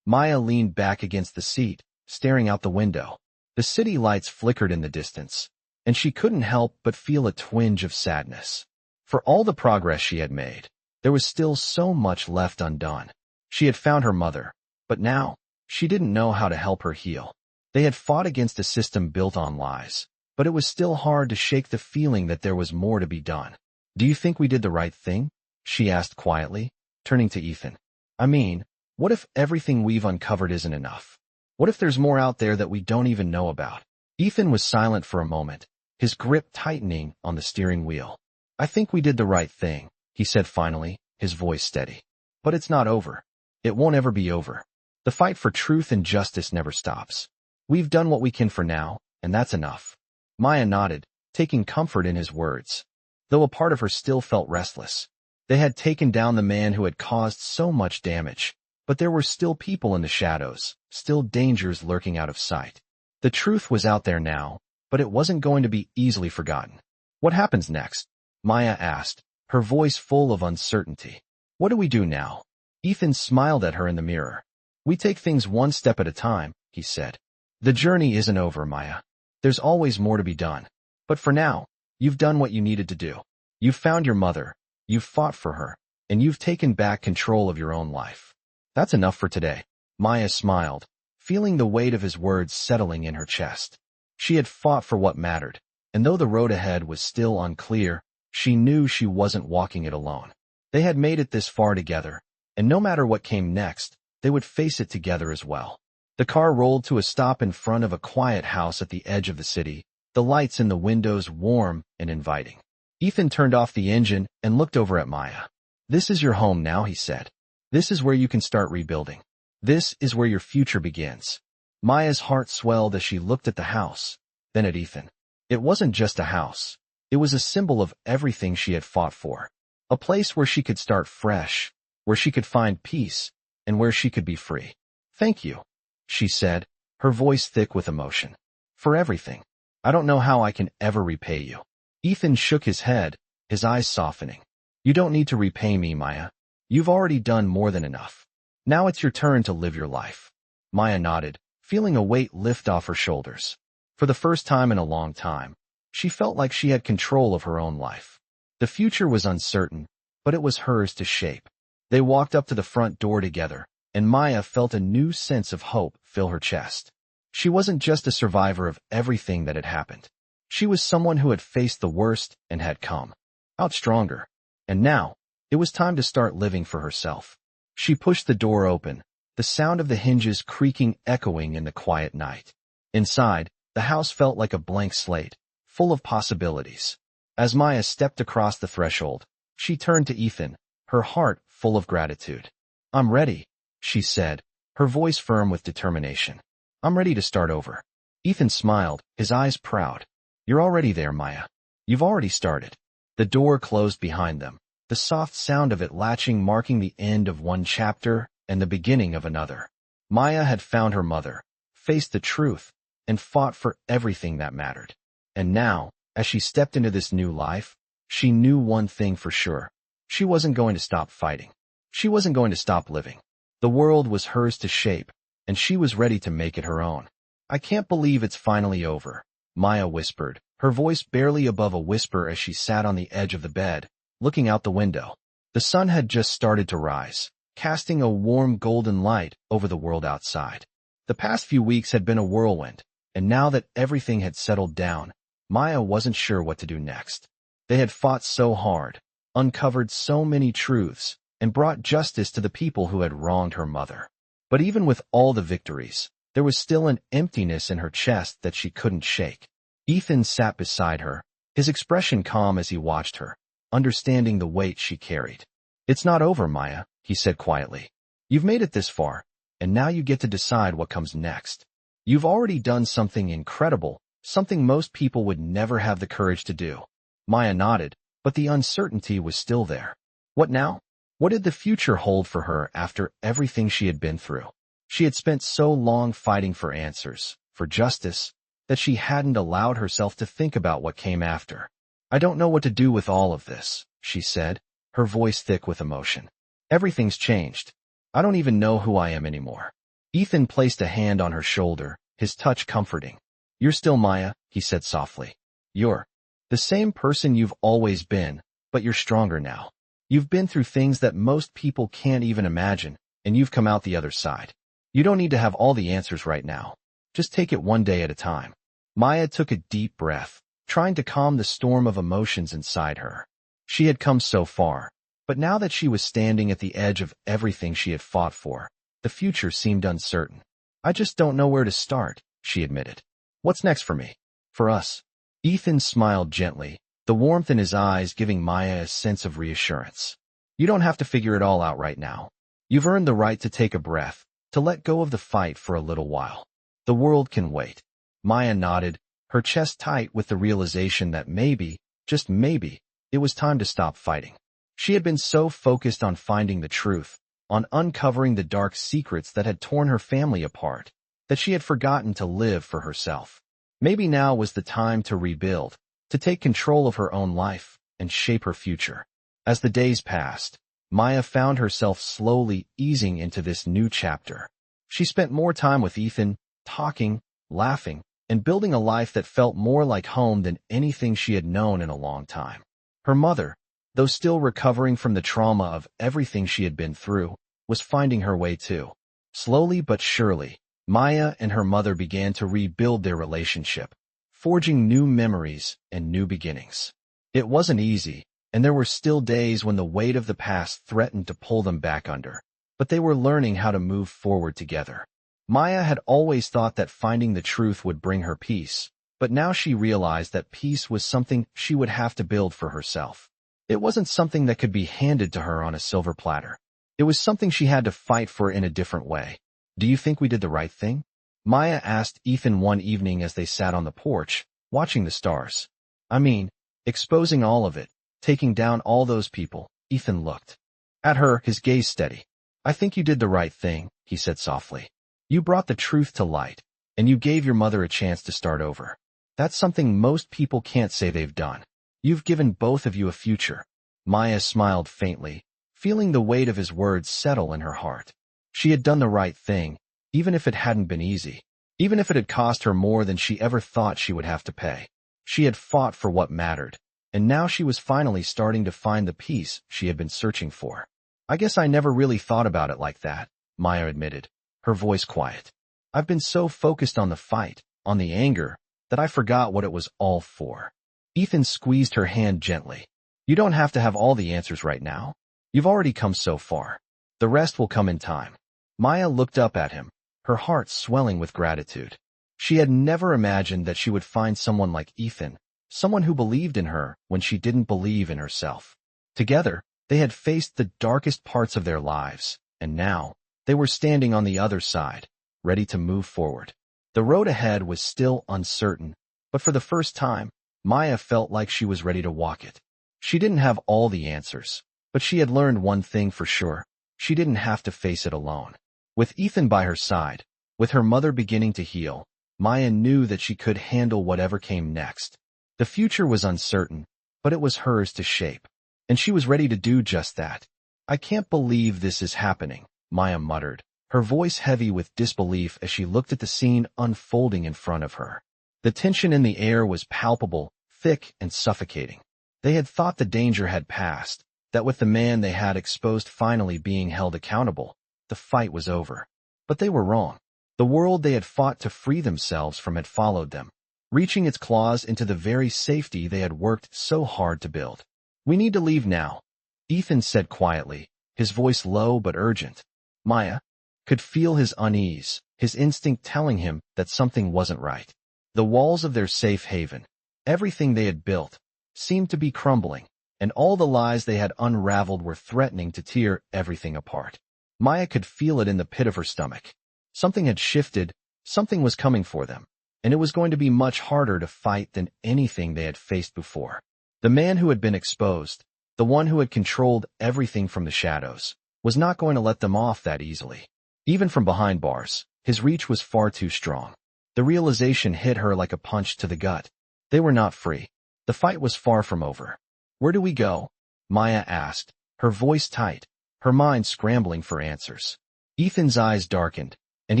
Maya leaned back against the seat, staring out the window. The city lights flickered in the distance, and she couldn't help but feel a twinge of sadness. For all the progress she had made, there was still so much left undone. She had found her mother, but now, she didn't know how to help her heal. They had fought against a system built on lies, but it was still hard to shake the feeling that there was more to be done. Do you think we did the right thing? She asked quietly, turning to Ethan. I mean, what if everything we've uncovered isn't enough? What if there's more out there that we don't even know about? Ethan was silent for a moment, his grip tightening on the steering wheel. I think we did the right thing, he said finally, his voice steady. But it's not over. It won't ever be over. The fight for truth and justice never stops. We've done what we can for now, and that's enough. Maya nodded, taking comfort in his words, though a part of her still felt restless. They had taken down the man who had caused so much damage, but there were still people in the shadows, still dangers lurking out of sight. The truth was out there now, but it wasn't going to be easily forgotten. What happens next? Maya asked, her voice full of uncertainty. What do we do now? Ethan smiled at her in the mirror. We take things one step at a time, he said. The journey isn't over, Maya. There's always more to be done. But for now, you've done what you needed to do. You've found your mother, you've fought for her, and you've taken back control of your own life. That's enough for today. Maya smiled, feeling the weight of his words settling in her chest. She had fought for what mattered, and though the road ahead was still unclear, she knew she wasn't walking it alone. They had made it this far together, and no matter what came next, they would face it together as well. The car rolled to a stop in front of a quiet house at the edge of the city, the lights in the windows warm and inviting. Ethan turned off the engine and looked over at Maya. This is your home now, he said. This is where you can start rebuilding. This is where your future begins. Maya's heart swelled as she looked at the house, then at Ethan. It wasn't just a house. It was a symbol of everything she had fought for. A place where she could start fresh, where she could find peace, and where she could be free. Thank you, she said, her voice thick with emotion. For everything. I don't know how I can ever repay you. Ethan shook his head, his eyes softening. You don't need to repay me, Maya. You've already done more than enough. Now it's your turn to live your life. Maya nodded, feeling a weight lift off her shoulders. For the first time in a long time, she felt like she had control of her own life. The future was uncertain, but it was hers to shape. They walked up to the front door together, and Maya felt a new sense of hope fill her chest. She wasn't just a survivor of everything that had happened. She was someone who had faced the worst and had come out stronger. And now, it was time to start living for herself. She pushed the door open, the sound of the hinges creaking echoing in the quiet night. Inside, the house felt like a blank slate, full of possibilities. As Maya stepped across the threshold, she turned to Ethan, her heart full of gratitude. I'm ready, she said, her voice firm with determination. I'm ready to start over. Ethan smiled, his eyes proud. You're already there, Maya. You've already started. The door closed behind them, the soft sound of it latching marking the end of one chapter and the beginning of another. Maya had found her mother, faced the truth, and fought for everything that mattered. And now, as she stepped into this new life, she knew one thing for sure. She wasn't going to stop fighting. She wasn't going to stop living. The world was hers to shape, and she was ready to make it her own. I can't believe it's finally over, Maya whispered, her voice barely above a whisper as she sat on the edge of the bed, looking out the window. The sun had just started to rise, casting a warm golden light over the world outside. The past few weeks had been a whirlwind, and now that everything had settled down, Maya wasn't sure what to do next. They had fought so hard, uncovered so many truths, and brought justice to the people who had wronged her mother. But even with all the victories, there was still an emptiness in her chest that she couldn't shake. Ethan sat beside her, his expression calm as he watched her, understanding the weight she carried. It's not over, Maya, he said quietly. You've made it this far, and now you get to decide what comes next. You've already done something incredible, something most people would never have the courage to do. Maya nodded, but the uncertainty was still there. What now? What did the future hold for her after everything she had been through? She had spent so long fighting for answers, for justice, that she hadn't allowed herself to think about what came after. I don't know what to do with all of this, she said, her voice thick with emotion. Everything's changed. I don't even know who I am anymore. Ethan placed a hand on her shoulder, his touch comforting. You're still Maya, he said softly. You're the same person you've always been, but you're stronger now. You've been through things that most people can't even imagine, and you've come out the other side. You don't need to have all the answers right now. Just take it one day at a time. Maya took a deep breath, trying to calm the storm of emotions inside her. She had come so far, but now that she was standing at the edge of everything she had fought for, the future seemed uncertain. I just don't know where to start, she admitted. What's next for me? For us? Ethan smiled gently, the warmth in his eyes giving Maya a sense of reassurance. You don't have to figure it all out right now. You've earned the right to take a breath, to let go of the fight for a little while. The world can wait. Maya nodded, her chest tight with the realization that maybe, just maybe, it was time to stop fighting. She had been so focused on finding the truth, on uncovering the dark secrets that had torn her family apart, that she had forgotten to live for herself. Maybe now was the time to rebuild, to take control of her own life and shape her future. As the days passed, Maya found herself slowly easing into this new chapter. She spent more time with Ethan, talking, laughing, and building a life that felt more like home than anything she had known in a long time. Her mother, though still recovering from the trauma of everything she had been through, was finding her way too. Slowly but surely, Maya and her mother began to rebuild their relationship, forging new memories and new beginnings. It wasn't easy, and there were still days when the weight of the past threatened to pull them back under, but they were learning how to move forward together. Maya had always thought that finding the truth would bring her peace, but now she realized that peace was something she would have to build for herself. It wasn't something that could be handed to her on a silver platter. It was something she had to fight for in a different way. Do you think we did the right thing? Maya asked Ethan one evening as they sat on the porch, watching the stars. I mean, exposing all of it, taking down all those people. Ethan looked at her, his gaze steady. I think you did the right thing, he said softly. You brought the truth to light, and you gave your mother a chance to start over. That's something most people can't say they've done. You've given both of you a future. Maya smiled faintly, feeling the weight of his words settle in her heart. She had done the right thing, even if it hadn't been easy, even if it had cost her more than she ever thought she would have to pay. She had fought for what mattered, and now she was finally starting to find the peace she had been searching for. I guess I never really thought about it like that, Maya admitted, her voice quiet. I've been so focused on the fight, on the anger, that I forgot what it was all for. Ethan squeezed her hand gently. You don't have to have all the answers right now. You've already come so far. The rest will come in time. Maya looked up at him, her heart swelling with gratitude. She had never imagined that she would find someone like Ethan, someone who believed in her when she didn't believe in herself. Together, they had faced the darkest parts of their lives, and now, they were standing on the other side, ready to move forward. The road ahead was still uncertain, but for the first time, Maya felt like she was ready to walk it. She didn't have all the answers, but she had learned one thing for sure. She didn't have to face it alone. With Ethan by her side, with her mother beginning to heal, Maya knew that she could handle whatever came next. The future was uncertain, but it was hers to shape, and she was ready to do just that. I can't believe this is happening, Maya muttered, her voice heavy with disbelief as she looked at the scene unfolding in front of her. The tension in the air was palpable, thick and suffocating. They had thought the danger had passed, that with the man they had exposed finally being held accountable, the fight was over. But they were wrong. The world they had fought to free themselves from had followed them, reaching its claws into the very safety they had worked so hard to build. We need to leave now, Ethan said quietly, his voice low but urgent. Maya could feel his unease, his instinct telling him that something wasn't right. The walls of their safe haven, everything they had built, seemed to be crumbling, and all the lies they had unraveled were threatening to tear everything apart. Maya could feel it in the pit of her stomach. Something had shifted, something was coming for them, and it was going to be much harder to fight than anything they had faced before. The man who had been exposed, the one who had controlled everything from the shadows, was not going to let them off that easily. Even from behind bars, his reach was far too strong. The realization hit her like a punch to the gut. They were not free. The fight was far from over. "Where do we go?" Maya asked, her voice tight, her mind scrambling for answers. Ethan's eyes darkened, and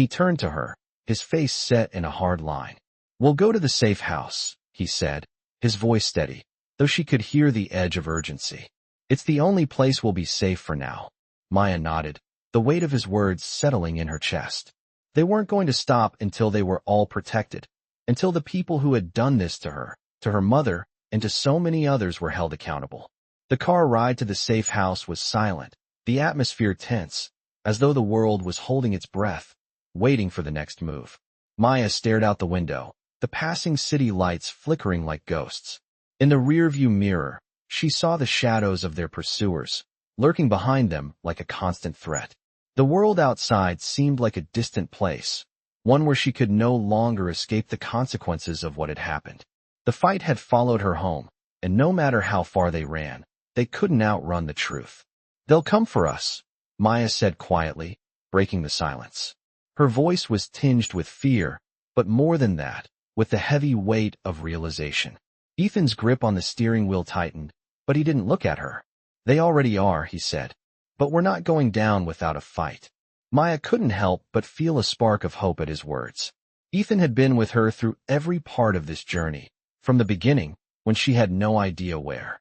he turned to her, his face set in a hard line. "We'll go to the safe house," he said, his voice steady, though she could hear the edge of urgency. "It's the only place we'll be safe for now." Maya nodded, the weight of his words settling in her chest. They weren't going to stop until they were all protected, until the people who had done this to her mother, and to so many others were held accountable. The car ride to the safe house was silent, the atmosphere tense, as though the world was holding its breath, waiting for the next move. Maya stared out the window, the passing city lights flickering like ghosts. In the rearview mirror, she saw the shadows of their pursuers, lurking behind them like a constant threat. The world outside seemed like a distant place, one where she could no longer escape the consequences of what had happened. The fight had followed her home, and no matter how far they ran, they couldn't outrun the truth. "They'll come for us," Maya said quietly, breaking the silence. Her voice was tinged with fear, but more than that, with the heavy weight of realization. Ethan's grip on the steering wheel tightened, but he didn't look at her. "They already are," he said. "But we're not going down without a fight." Maya couldn't help but feel a spark of hope at his words. Ethan had been with her through every part of this journey, from the beginning, when she had no idea where.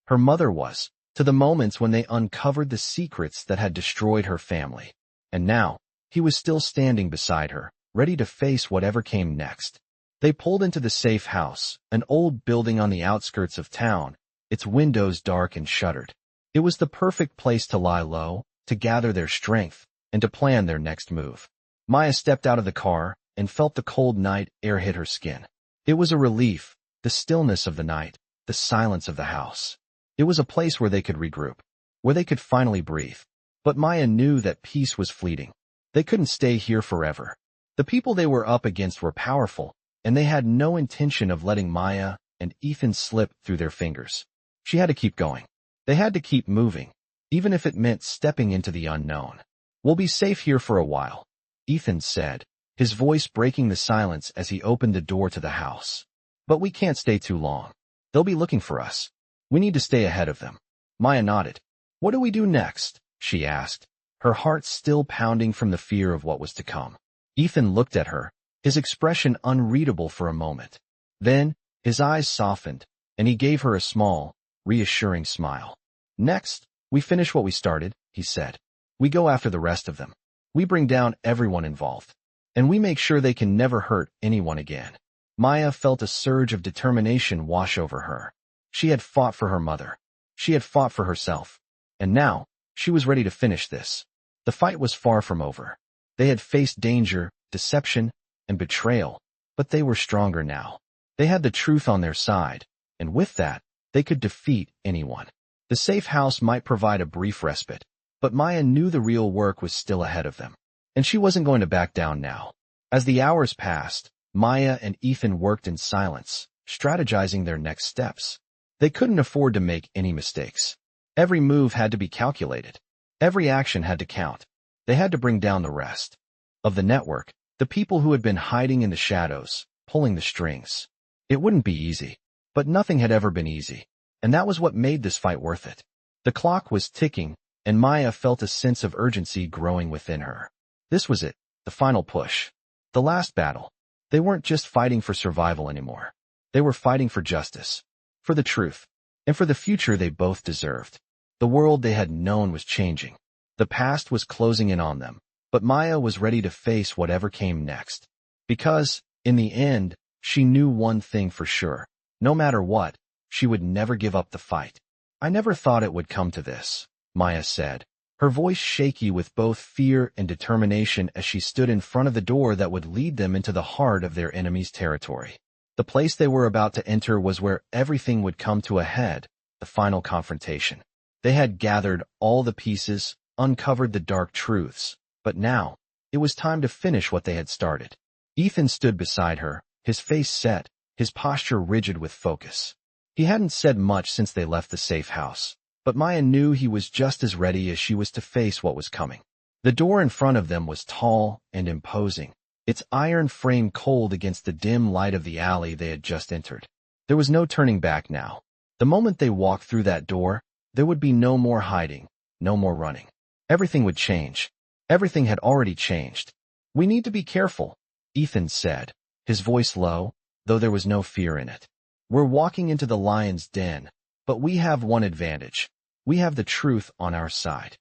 Her mother was, to the moments when they uncovered the secrets that had destroyed her family. And now, he was still standing beside her, ready to face whatever came next. They pulled into the safe house, an old building on the outskirts of town, its windows dark and shuttered. It was the perfect place to lie low, to gather their strength, and to plan their next move. Maya stepped out of the car and felt the cold night air hit her skin. It was a relief, the stillness of the night, the silence of the house. It was a place where they could regroup, where they could finally breathe. But Maya knew that peace was fleeting. They couldn't stay here forever. The people they were up against were powerful, and they had no intention of letting Maya and Ethan slip through their fingers. She had to keep going. They had to keep moving, even if it meant stepping into the unknown. "We'll be safe here for a while," Ethan said, his voice breaking the silence as he opened the door to the house. "But we can't stay too long. They'll be looking for us. We need to stay ahead of them." Maya nodded. "What do we do next?" she asked, her heart still pounding from the fear of what was to come. Ethan looked at her, his expression unreadable for a moment. Then, his eyes softened, and he gave her a small, reassuring smile. "Next, we finish what we started," he said. "We go after the rest of them. We bring down everyone involved. And we make sure they can never hurt anyone again." Maya felt a surge of determination wash over her. She had fought for her mother. She had fought for herself. And now, she was ready to finish this. The fight was far from over. They had faced danger, deception, and betrayal, but they were stronger now. They had the truth on their side, and with that, they could defeat anyone. The safe house might provide a brief respite, but Maya knew the real work was still ahead of them. And she wasn't going to back down now. As the hours passed, Maya and Ethan worked in silence, strategizing their next steps. They couldn't afford to make any mistakes. Every move had to be calculated. Every action had to count. They had to bring down the rest of the network, the people who had been hiding in the shadows, pulling the strings. It wouldn't be easy, but nothing had ever been easy, and that was what made this fight worth it. The clock was ticking, and Maya felt a sense of urgency growing within her. This was it, the final push, the last battle. They weren't just fighting for survival anymore. They were fighting for justice, for the truth, and for the future they both deserved. The world they had known was changing. The past was closing in on them, but Maya was ready to face whatever came next. Because, in the end, she knew one thing for sure. No matter what, she would never give up the fight. "I never thought it would come to this," Maya said, her voice shaky with both fear and determination as she stood in front of the door that would lead them into the heart of their enemy's territory. The place they were about to enter was where everything would come to a head, the final confrontation. They had gathered all the pieces, uncovered the dark truths, but now, it was time to finish what they had started. Ethan stood beside her, his face set, his posture rigid with focus. He hadn't said much since they left the safe house, but Maya knew he was just as ready as she was to face what was coming. The door in front of them was tall and imposing, its iron frame cold against the dim light of the alley they had just entered. There was no turning back now. The moment they walked through that door, there would be no more hiding, no more running. Everything would change. Everything had already changed. "We need to be careful," Ethan said, his voice low, though there was no fear in it. "We're walking into the lion's den, but we have one advantage. We have the truth on our side."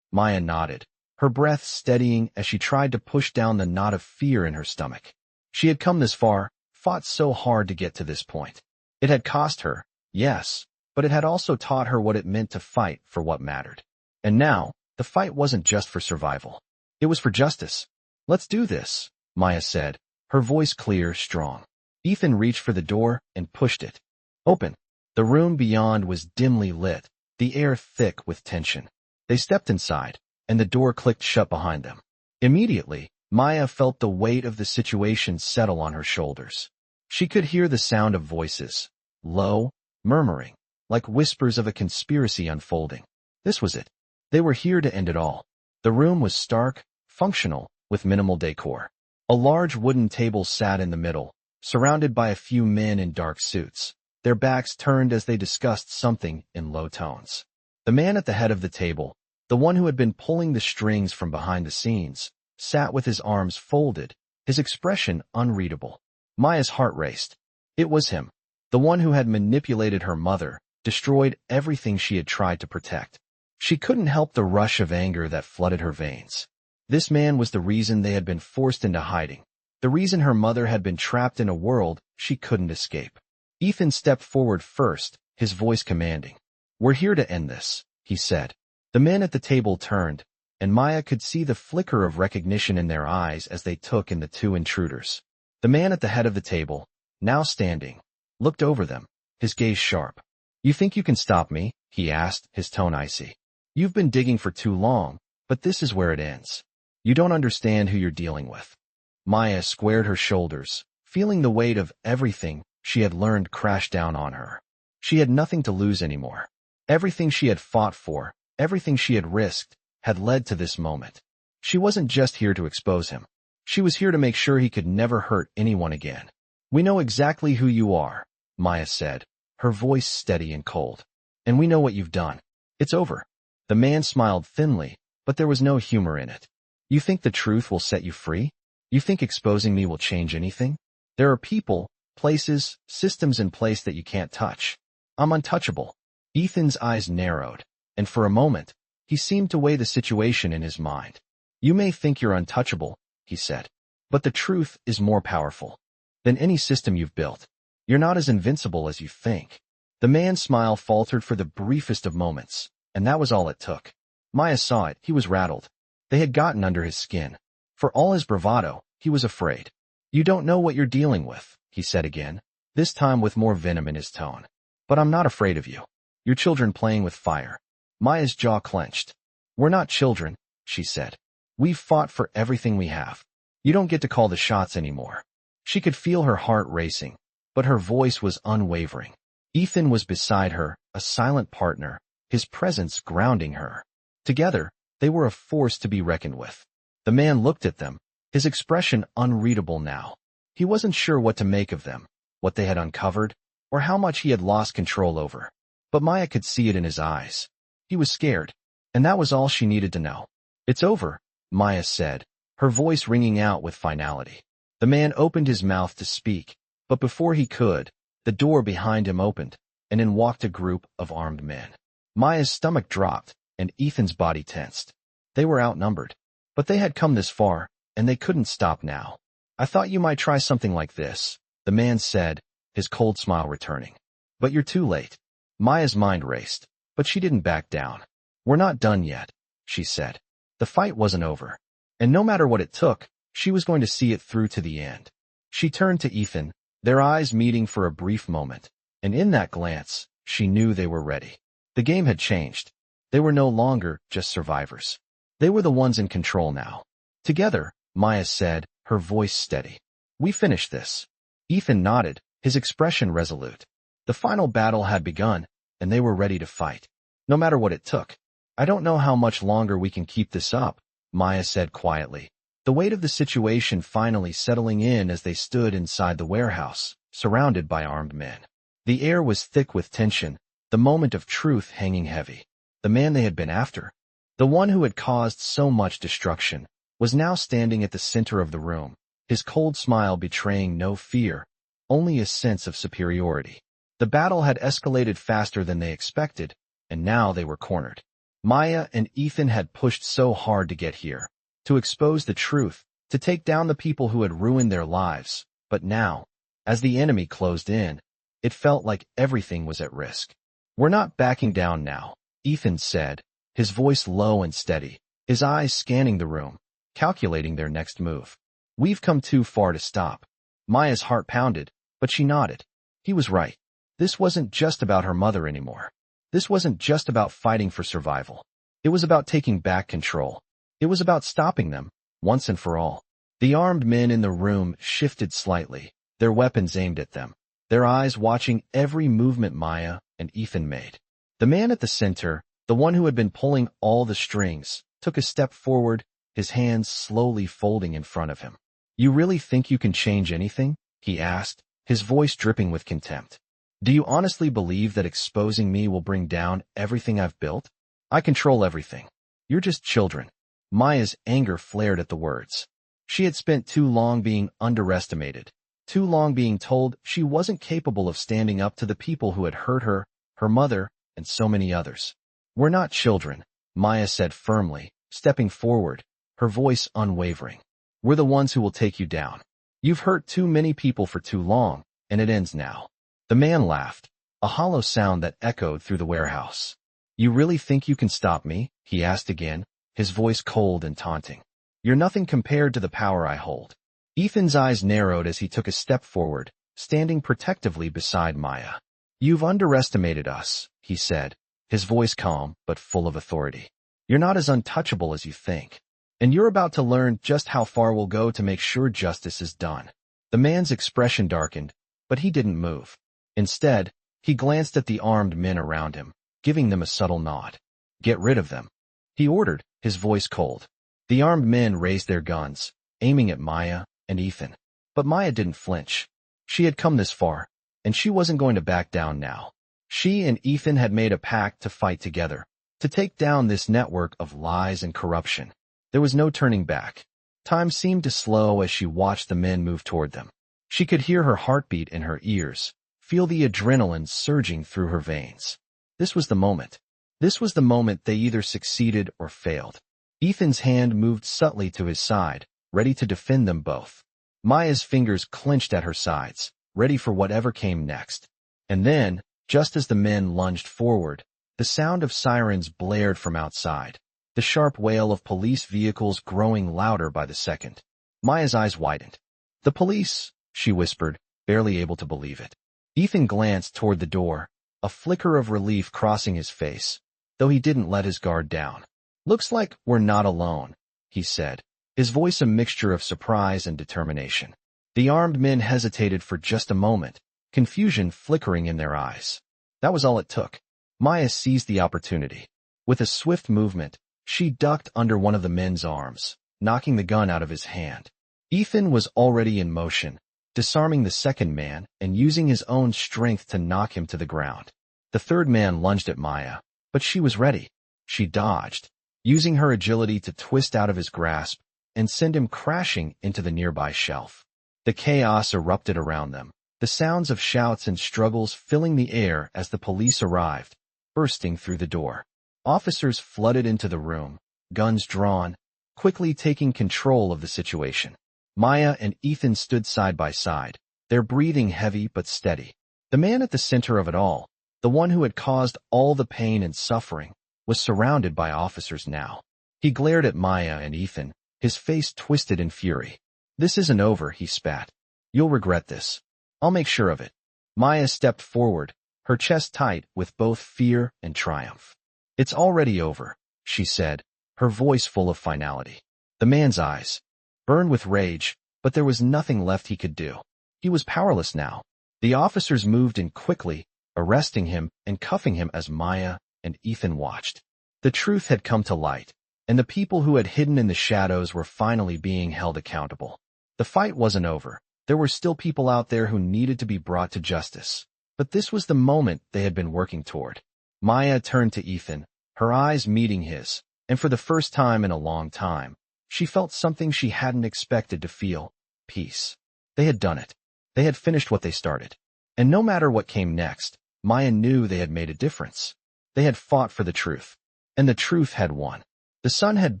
Maya nodded, her breath steadying as she tried to push down the knot of fear in her stomach. She had come this far, fought so hard to get to this point. It had cost her, yes, but it had also taught her what it meant to fight for what mattered. And now, the fight wasn't just for survival. It was for justice. "Let's do this," Maya said, her voice clear, strong. Ethan reached for the door and pushed it open. The room beyond was dimly lit, the air thick with tension. They stepped inside, and the door clicked shut behind them. Immediately, Maya felt the weight of the situation settle on her shoulders. She could hear the sound of voices, low, murmuring, like whispers of a conspiracy unfolding. This was it. They were here to end it all. The room was stark, functional, with minimal decor. A large wooden table sat in the middle, surrounded by a few men in dark suits, their backs turned as they discussed something in low tones. The man at the head of the table, the one who had been pulling the strings from behind the scenes, sat with his arms folded, his expression unreadable. Maya's heart raced. It was him, the one who had manipulated her mother, destroyed everything she had tried to protect. She couldn't help the rush of anger that flooded her veins. This man was the reason they had been forced into hiding, the reason her mother had been trapped in a world she couldn't escape. Ethan stepped forward first, his voice commanding. "We're here to end this," he said. The men at the table turned, and Maya could see the flicker of recognition in their eyes as they took in the two intruders. The man at the head of the table, now standing, looked over them, his gaze sharp. "You think you can stop me?" he asked, his tone icy. "You've been digging for too long, but this is where it ends. You don't understand who you're dealing with." Maya squared her shoulders, feeling the weight of everything she had learned crash down on her. She had nothing to lose anymore. Everything she had fought for, everything she had risked, had led to this moment. She wasn't just here to expose him. She was here to make sure he could never hurt anyone again. "We know exactly who you are," Maya said, her voice steady and cold. "And we know what you've done. It's over." The man smiled thinly, but there was no humor in it. "You think the truth will set you free? You think exposing me will change anything? There are people, places, systems in place that you can't touch. I'm untouchable." Ethan's eyes narrowed, and for a moment, he seemed to weigh the situation in his mind. "You may think you're untouchable," he said, "but the truth is more powerful than any system you've built. You're not as invincible as you think." The man's smile faltered for the briefest of moments, and that was all it took. Maya saw it, he was rattled. They had gotten under his skin. For all his bravado, he was afraid. "You don't know what you're dealing with," he said again, this time with more venom in his tone. "But I'm not afraid of you. You're children playing with fire." Maya's jaw clenched. "We're not children," she said. "We've fought for everything we have. You don't get to call the shots anymore." She could feel her heart racing, but her voice was unwavering. Ethan was beside her, a silent partner, his presence grounding her. Together, they were a force to be reckoned with. The man looked at them, his expression unreadable now. He wasn't sure what to make of them, what they had uncovered, or how much he had lost control over. But Maya could see it in his eyes. He was scared, and that was all she needed to know. "It's over," Maya said, her voice ringing out with finality. The man opened his mouth to speak, but before he could, the door behind him opened, and in walked a group of armed men. Maya's stomach dropped, and Ethan's body tensed. They were outnumbered, but they had come this far, and they couldn't stop now. "I thought you might try something like this," the man said, his cold smile returning. "But you're too late." Maya's mind raced, but she didn't back down. "We're not done yet," she said. The fight wasn't over, and no matter what it took, she was going to see it through to the end. She turned to Ethan, their eyes meeting for a brief moment, and in that glance, she knew they were ready. The game had changed. They were no longer just survivors. They were the ones in control now. "Together," Maya said, her voice steady. "We finished this." Ethan nodded, his expression resolute. The final battle had begun, and they were ready to fight, no matter what it took. I don't know how much longer we can keep this up, Maya said quietly, the weight of the situation finally settling in as they stood inside the warehouse, surrounded by armed men. The air was thick with tension, the moment of truth hanging heavy. The man they had been after, the one who had caused so much destruction, was now standing at the center of the room, his cold smile betraying no fear, only a sense of superiority. The battle had escalated faster than they expected, and now they were cornered. Maya and Ethan had pushed so hard to get here, to expose the truth, to take down the people who had ruined their lives, but now, as the enemy closed in, it felt like everything was at risk. "We're not backing down now," Ethan said, his voice low and steady, his eyes scanning the room, calculating their next move. "We've come too far to stop." Maya's heart pounded, but she nodded. He was right. This wasn't just about her mother anymore. This wasn't just about fighting for survival. It was about taking back control. It was about stopping them, once and for all. The armed men in the room shifted slightly, their weapons aimed at them, their eyes watching every movement Maya and Ethan made. The man at the center, the one who had been pulling all the strings, took a step forward, his hands slowly folding in front of him. "You really think you can change anything?" he asked, his voice dripping with contempt. "Do you honestly believe that exposing me will bring down everything I've built? I control everything. You're just children." Maya's anger flared at the words. She had spent too long being underestimated, too long being told she wasn't capable of standing up to the people who had hurt her, her mother, and so many others. "We're not children," Maya said firmly, stepping forward, her voice unwavering. "We're the ones who will take you down. You've hurt too many people for too long, and it ends now." The man laughed, a hollow sound that echoed through the warehouse. "You really think you can stop me?" he asked again, his voice cold and taunting. "You're nothing compared to the power I hold." Ethan's eyes narrowed as he took a step forward, standing protectively beside Maya. "You've underestimated us," he said, his voice calm but full of authority. "You're not as untouchable as you think. And you're about to learn just how far we'll go to make sure justice is done." The man's expression darkened, but he didn't move. Instead, he glanced at the armed men around him, giving them a subtle nod. "Get rid of them," he ordered, his voice cold. The armed men raised their guns, aiming at Maya and Ethan. But Maya didn't flinch. She had come this far, and she wasn't going to back down now. She and Ethan had made a pact to fight together, to take down this network of lies and corruption. There was no turning back. Time seemed to slow as she watched the men move toward them. She could hear her heartbeat in her ears, feel the adrenaline surging through her veins. This was the moment. This was the moment they either succeeded or failed. Ethan's hand moved subtly to his side, ready to defend them both. Maya's fingers clenched at her sides, ready for whatever came next. And then, just as the men lunged forward, the sound of sirens blared from outside, the sharp wail of police vehicles growing louder by the second. Maya's eyes widened. "The police," she whispered, barely able to believe it. Ethan glanced toward the door, a flicker of relief crossing his face, though he didn't let his guard down. "Looks like we're not alone," he said, his voice a mixture of surprise and determination. The armed men hesitated for just a moment, confusion flickering in their eyes. That was all it took. Maya seized the opportunity. With a swift movement, she ducked under one of the men's arms, knocking the gun out of his hand. Ethan was already in motion, disarming the second man and using his own strength to knock him to the ground. The third man lunged at Maya, but she was ready. She dodged, using her agility to twist out of his grasp and send him crashing into the nearby shelf. The chaos erupted around them, the sounds of shouts and struggles filling the air as the police arrived, bursting through the door. Officers flooded into the room, guns drawn, quickly taking control of the situation. Maya and Ethan stood side by side, their breathing heavy but steady. The man at the center of it all, the one who had caused all the pain and suffering, was surrounded by officers now. He glared at Maya and Ethan, his face twisted in fury. "This isn't over," he spat. "You'll regret this. I'll make sure of it." Maya stepped forward, her chest tight with both fear and triumph. "It's already over," she said, her voice full of finality. The man's eyes burned with rage, but there was nothing left he could do. He was powerless now. The officers moved in quickly, arresting him and cuffing him as Maya and Ethan watched. The truth had come to light, and the people who had hidden in the shadows were finally being held accountable. The fight wasn't over. There were still people out there who needed to be brought to justice. But this was the moment they had been working toward. Maya turned to Ethan, her eyes meeting his, and for the first time in a long time, she felt something she hadn't expected to feel: peace. They had done it. They had finished what they started. And no matter what came next, Maya knew they had made a difference. They had fought for the truth. And the truth had won. The sun had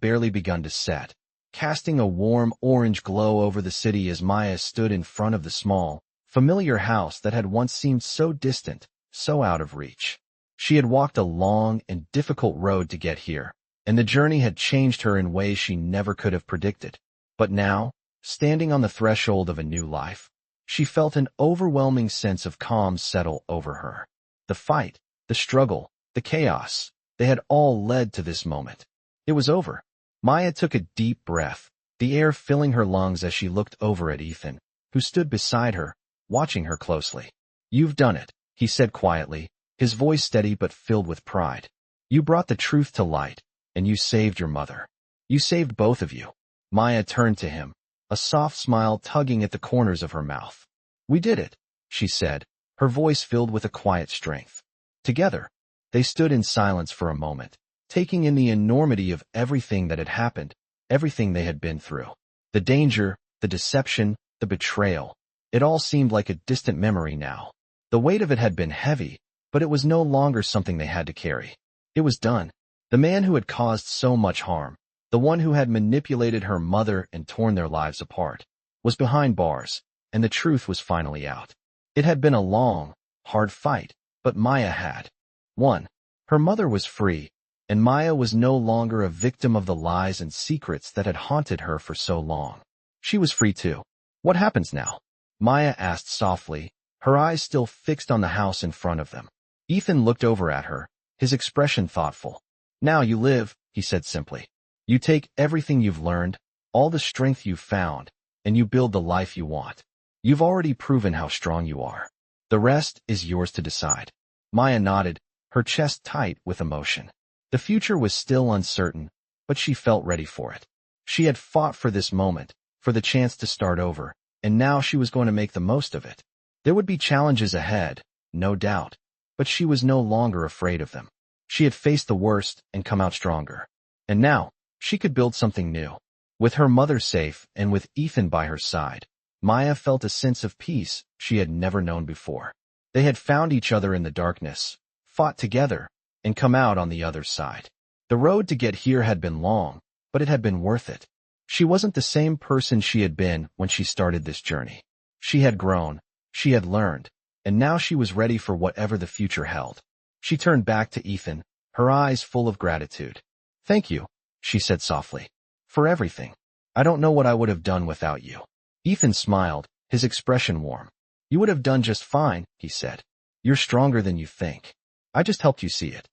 barely begun to set, casting a warm orange glow over the city as Maya stood in front of the small, familiar house that had once seemed so distant, so out of reach. She had walked a long and difficult road to get here, and the journey had changed her in ways she never could have predicted. But now, standing on the threshold of a new life, she felt an overwhelming sense of calm settle over her. The fight, the struggle, the chaos, they had all led to this moment. It was over. Maya took a deep breath, the air filling her lungs as she looked over at Ethan, who stood beside her, watching her closely. "You've done it," he said quietly, his voice steady but filled with pride. "You brought the truth to light, and you saved your mother. You saved both of you." Maya turned to him, a soft smile tugging at the corners of her mouth. "We did it," she said, her voice filled with a quiet strength. Together, they stood in silence for a moment, taking in the enormity of everything that had happened, everything they had been through. The danger, the deception, the betrayal. It all seemed like a distant memory now. The weight of it had been heavy, but it was no longer something they had to carry. It was done. The man who had caused so much harm, the one who had manipulated her mother and torn their lives apart, was behind bars, and the truth was finally out. It had been a long, hard fight, but Maya had won. Her mother was free, and Maya was no longer a victim of the lies and secrets that had haunted her for so long. She was free too. "What happens now?" Maya asked softly, her eyes still fixed on the house in front of them. Ethan looked over at her, his expression thoughtful. "Now you live," he said simply. "You take everything you've learned, all the strength you've found, and you build the life you want. You've already proven how strong you are. The rest is yours to decide." Maya nodded, her chest tight with emotion. The future was still uncertain, but she felt ready for it. She had fought for this moment, for the chance to start over, and now she was going to make the most of it. There would be challenges ahead, no doubt, but she was no longer afraid of them. She had faced the worst and come out stronger. And now, she could build something new. With her mother safe and with Ethan by her side, Maya felt a sense of peace she had never known before. They had found each other in the darkness, fought together, and come out on the other side. The road to get here had been long, but it had been worth it. She wasn't the same person she had been when she started this journey. She had grown, she had learned, and now she was ready for whatever the future held. She turned back to Ethan, her eyes full of gratitude. "Thank you," she said softly, "for everything. I don't know what I would have done without you." Ethan smiled, his expression warm. "You would have done just fine," he said. "You're stronger than you think. I just helped you see it."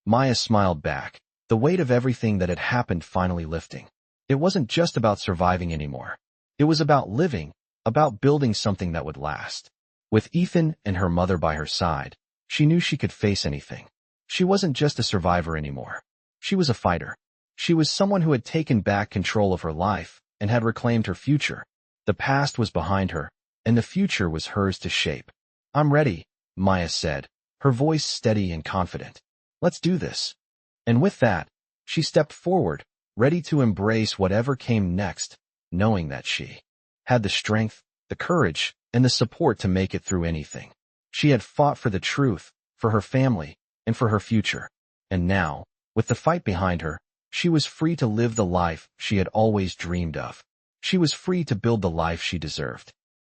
Maya smiled back, the weight of everything that had happened finally lifting. It wasn't just about surviving anymore. It was about living, about building something that would last. With Ethan and her mother by her side, she knew she could face anything. She wasn't just a survivor anymore. She was a fighter. She was someone who had taken back control of her life and had reclaimed her future. The past was behind her, and the future was hers to shape. "I'm ready," Maya said, her voice steady and confident. "Let's do this." And with that, she stepped forward, ready to embrace whatever came next, knowing that she had the strength, the courage, and the support to make it through anything. She had fought for the truth, for her family, and for her future. And now, with the fight behind her, she was free to live the life she had always dreamed of. She was free to build the life she deserved.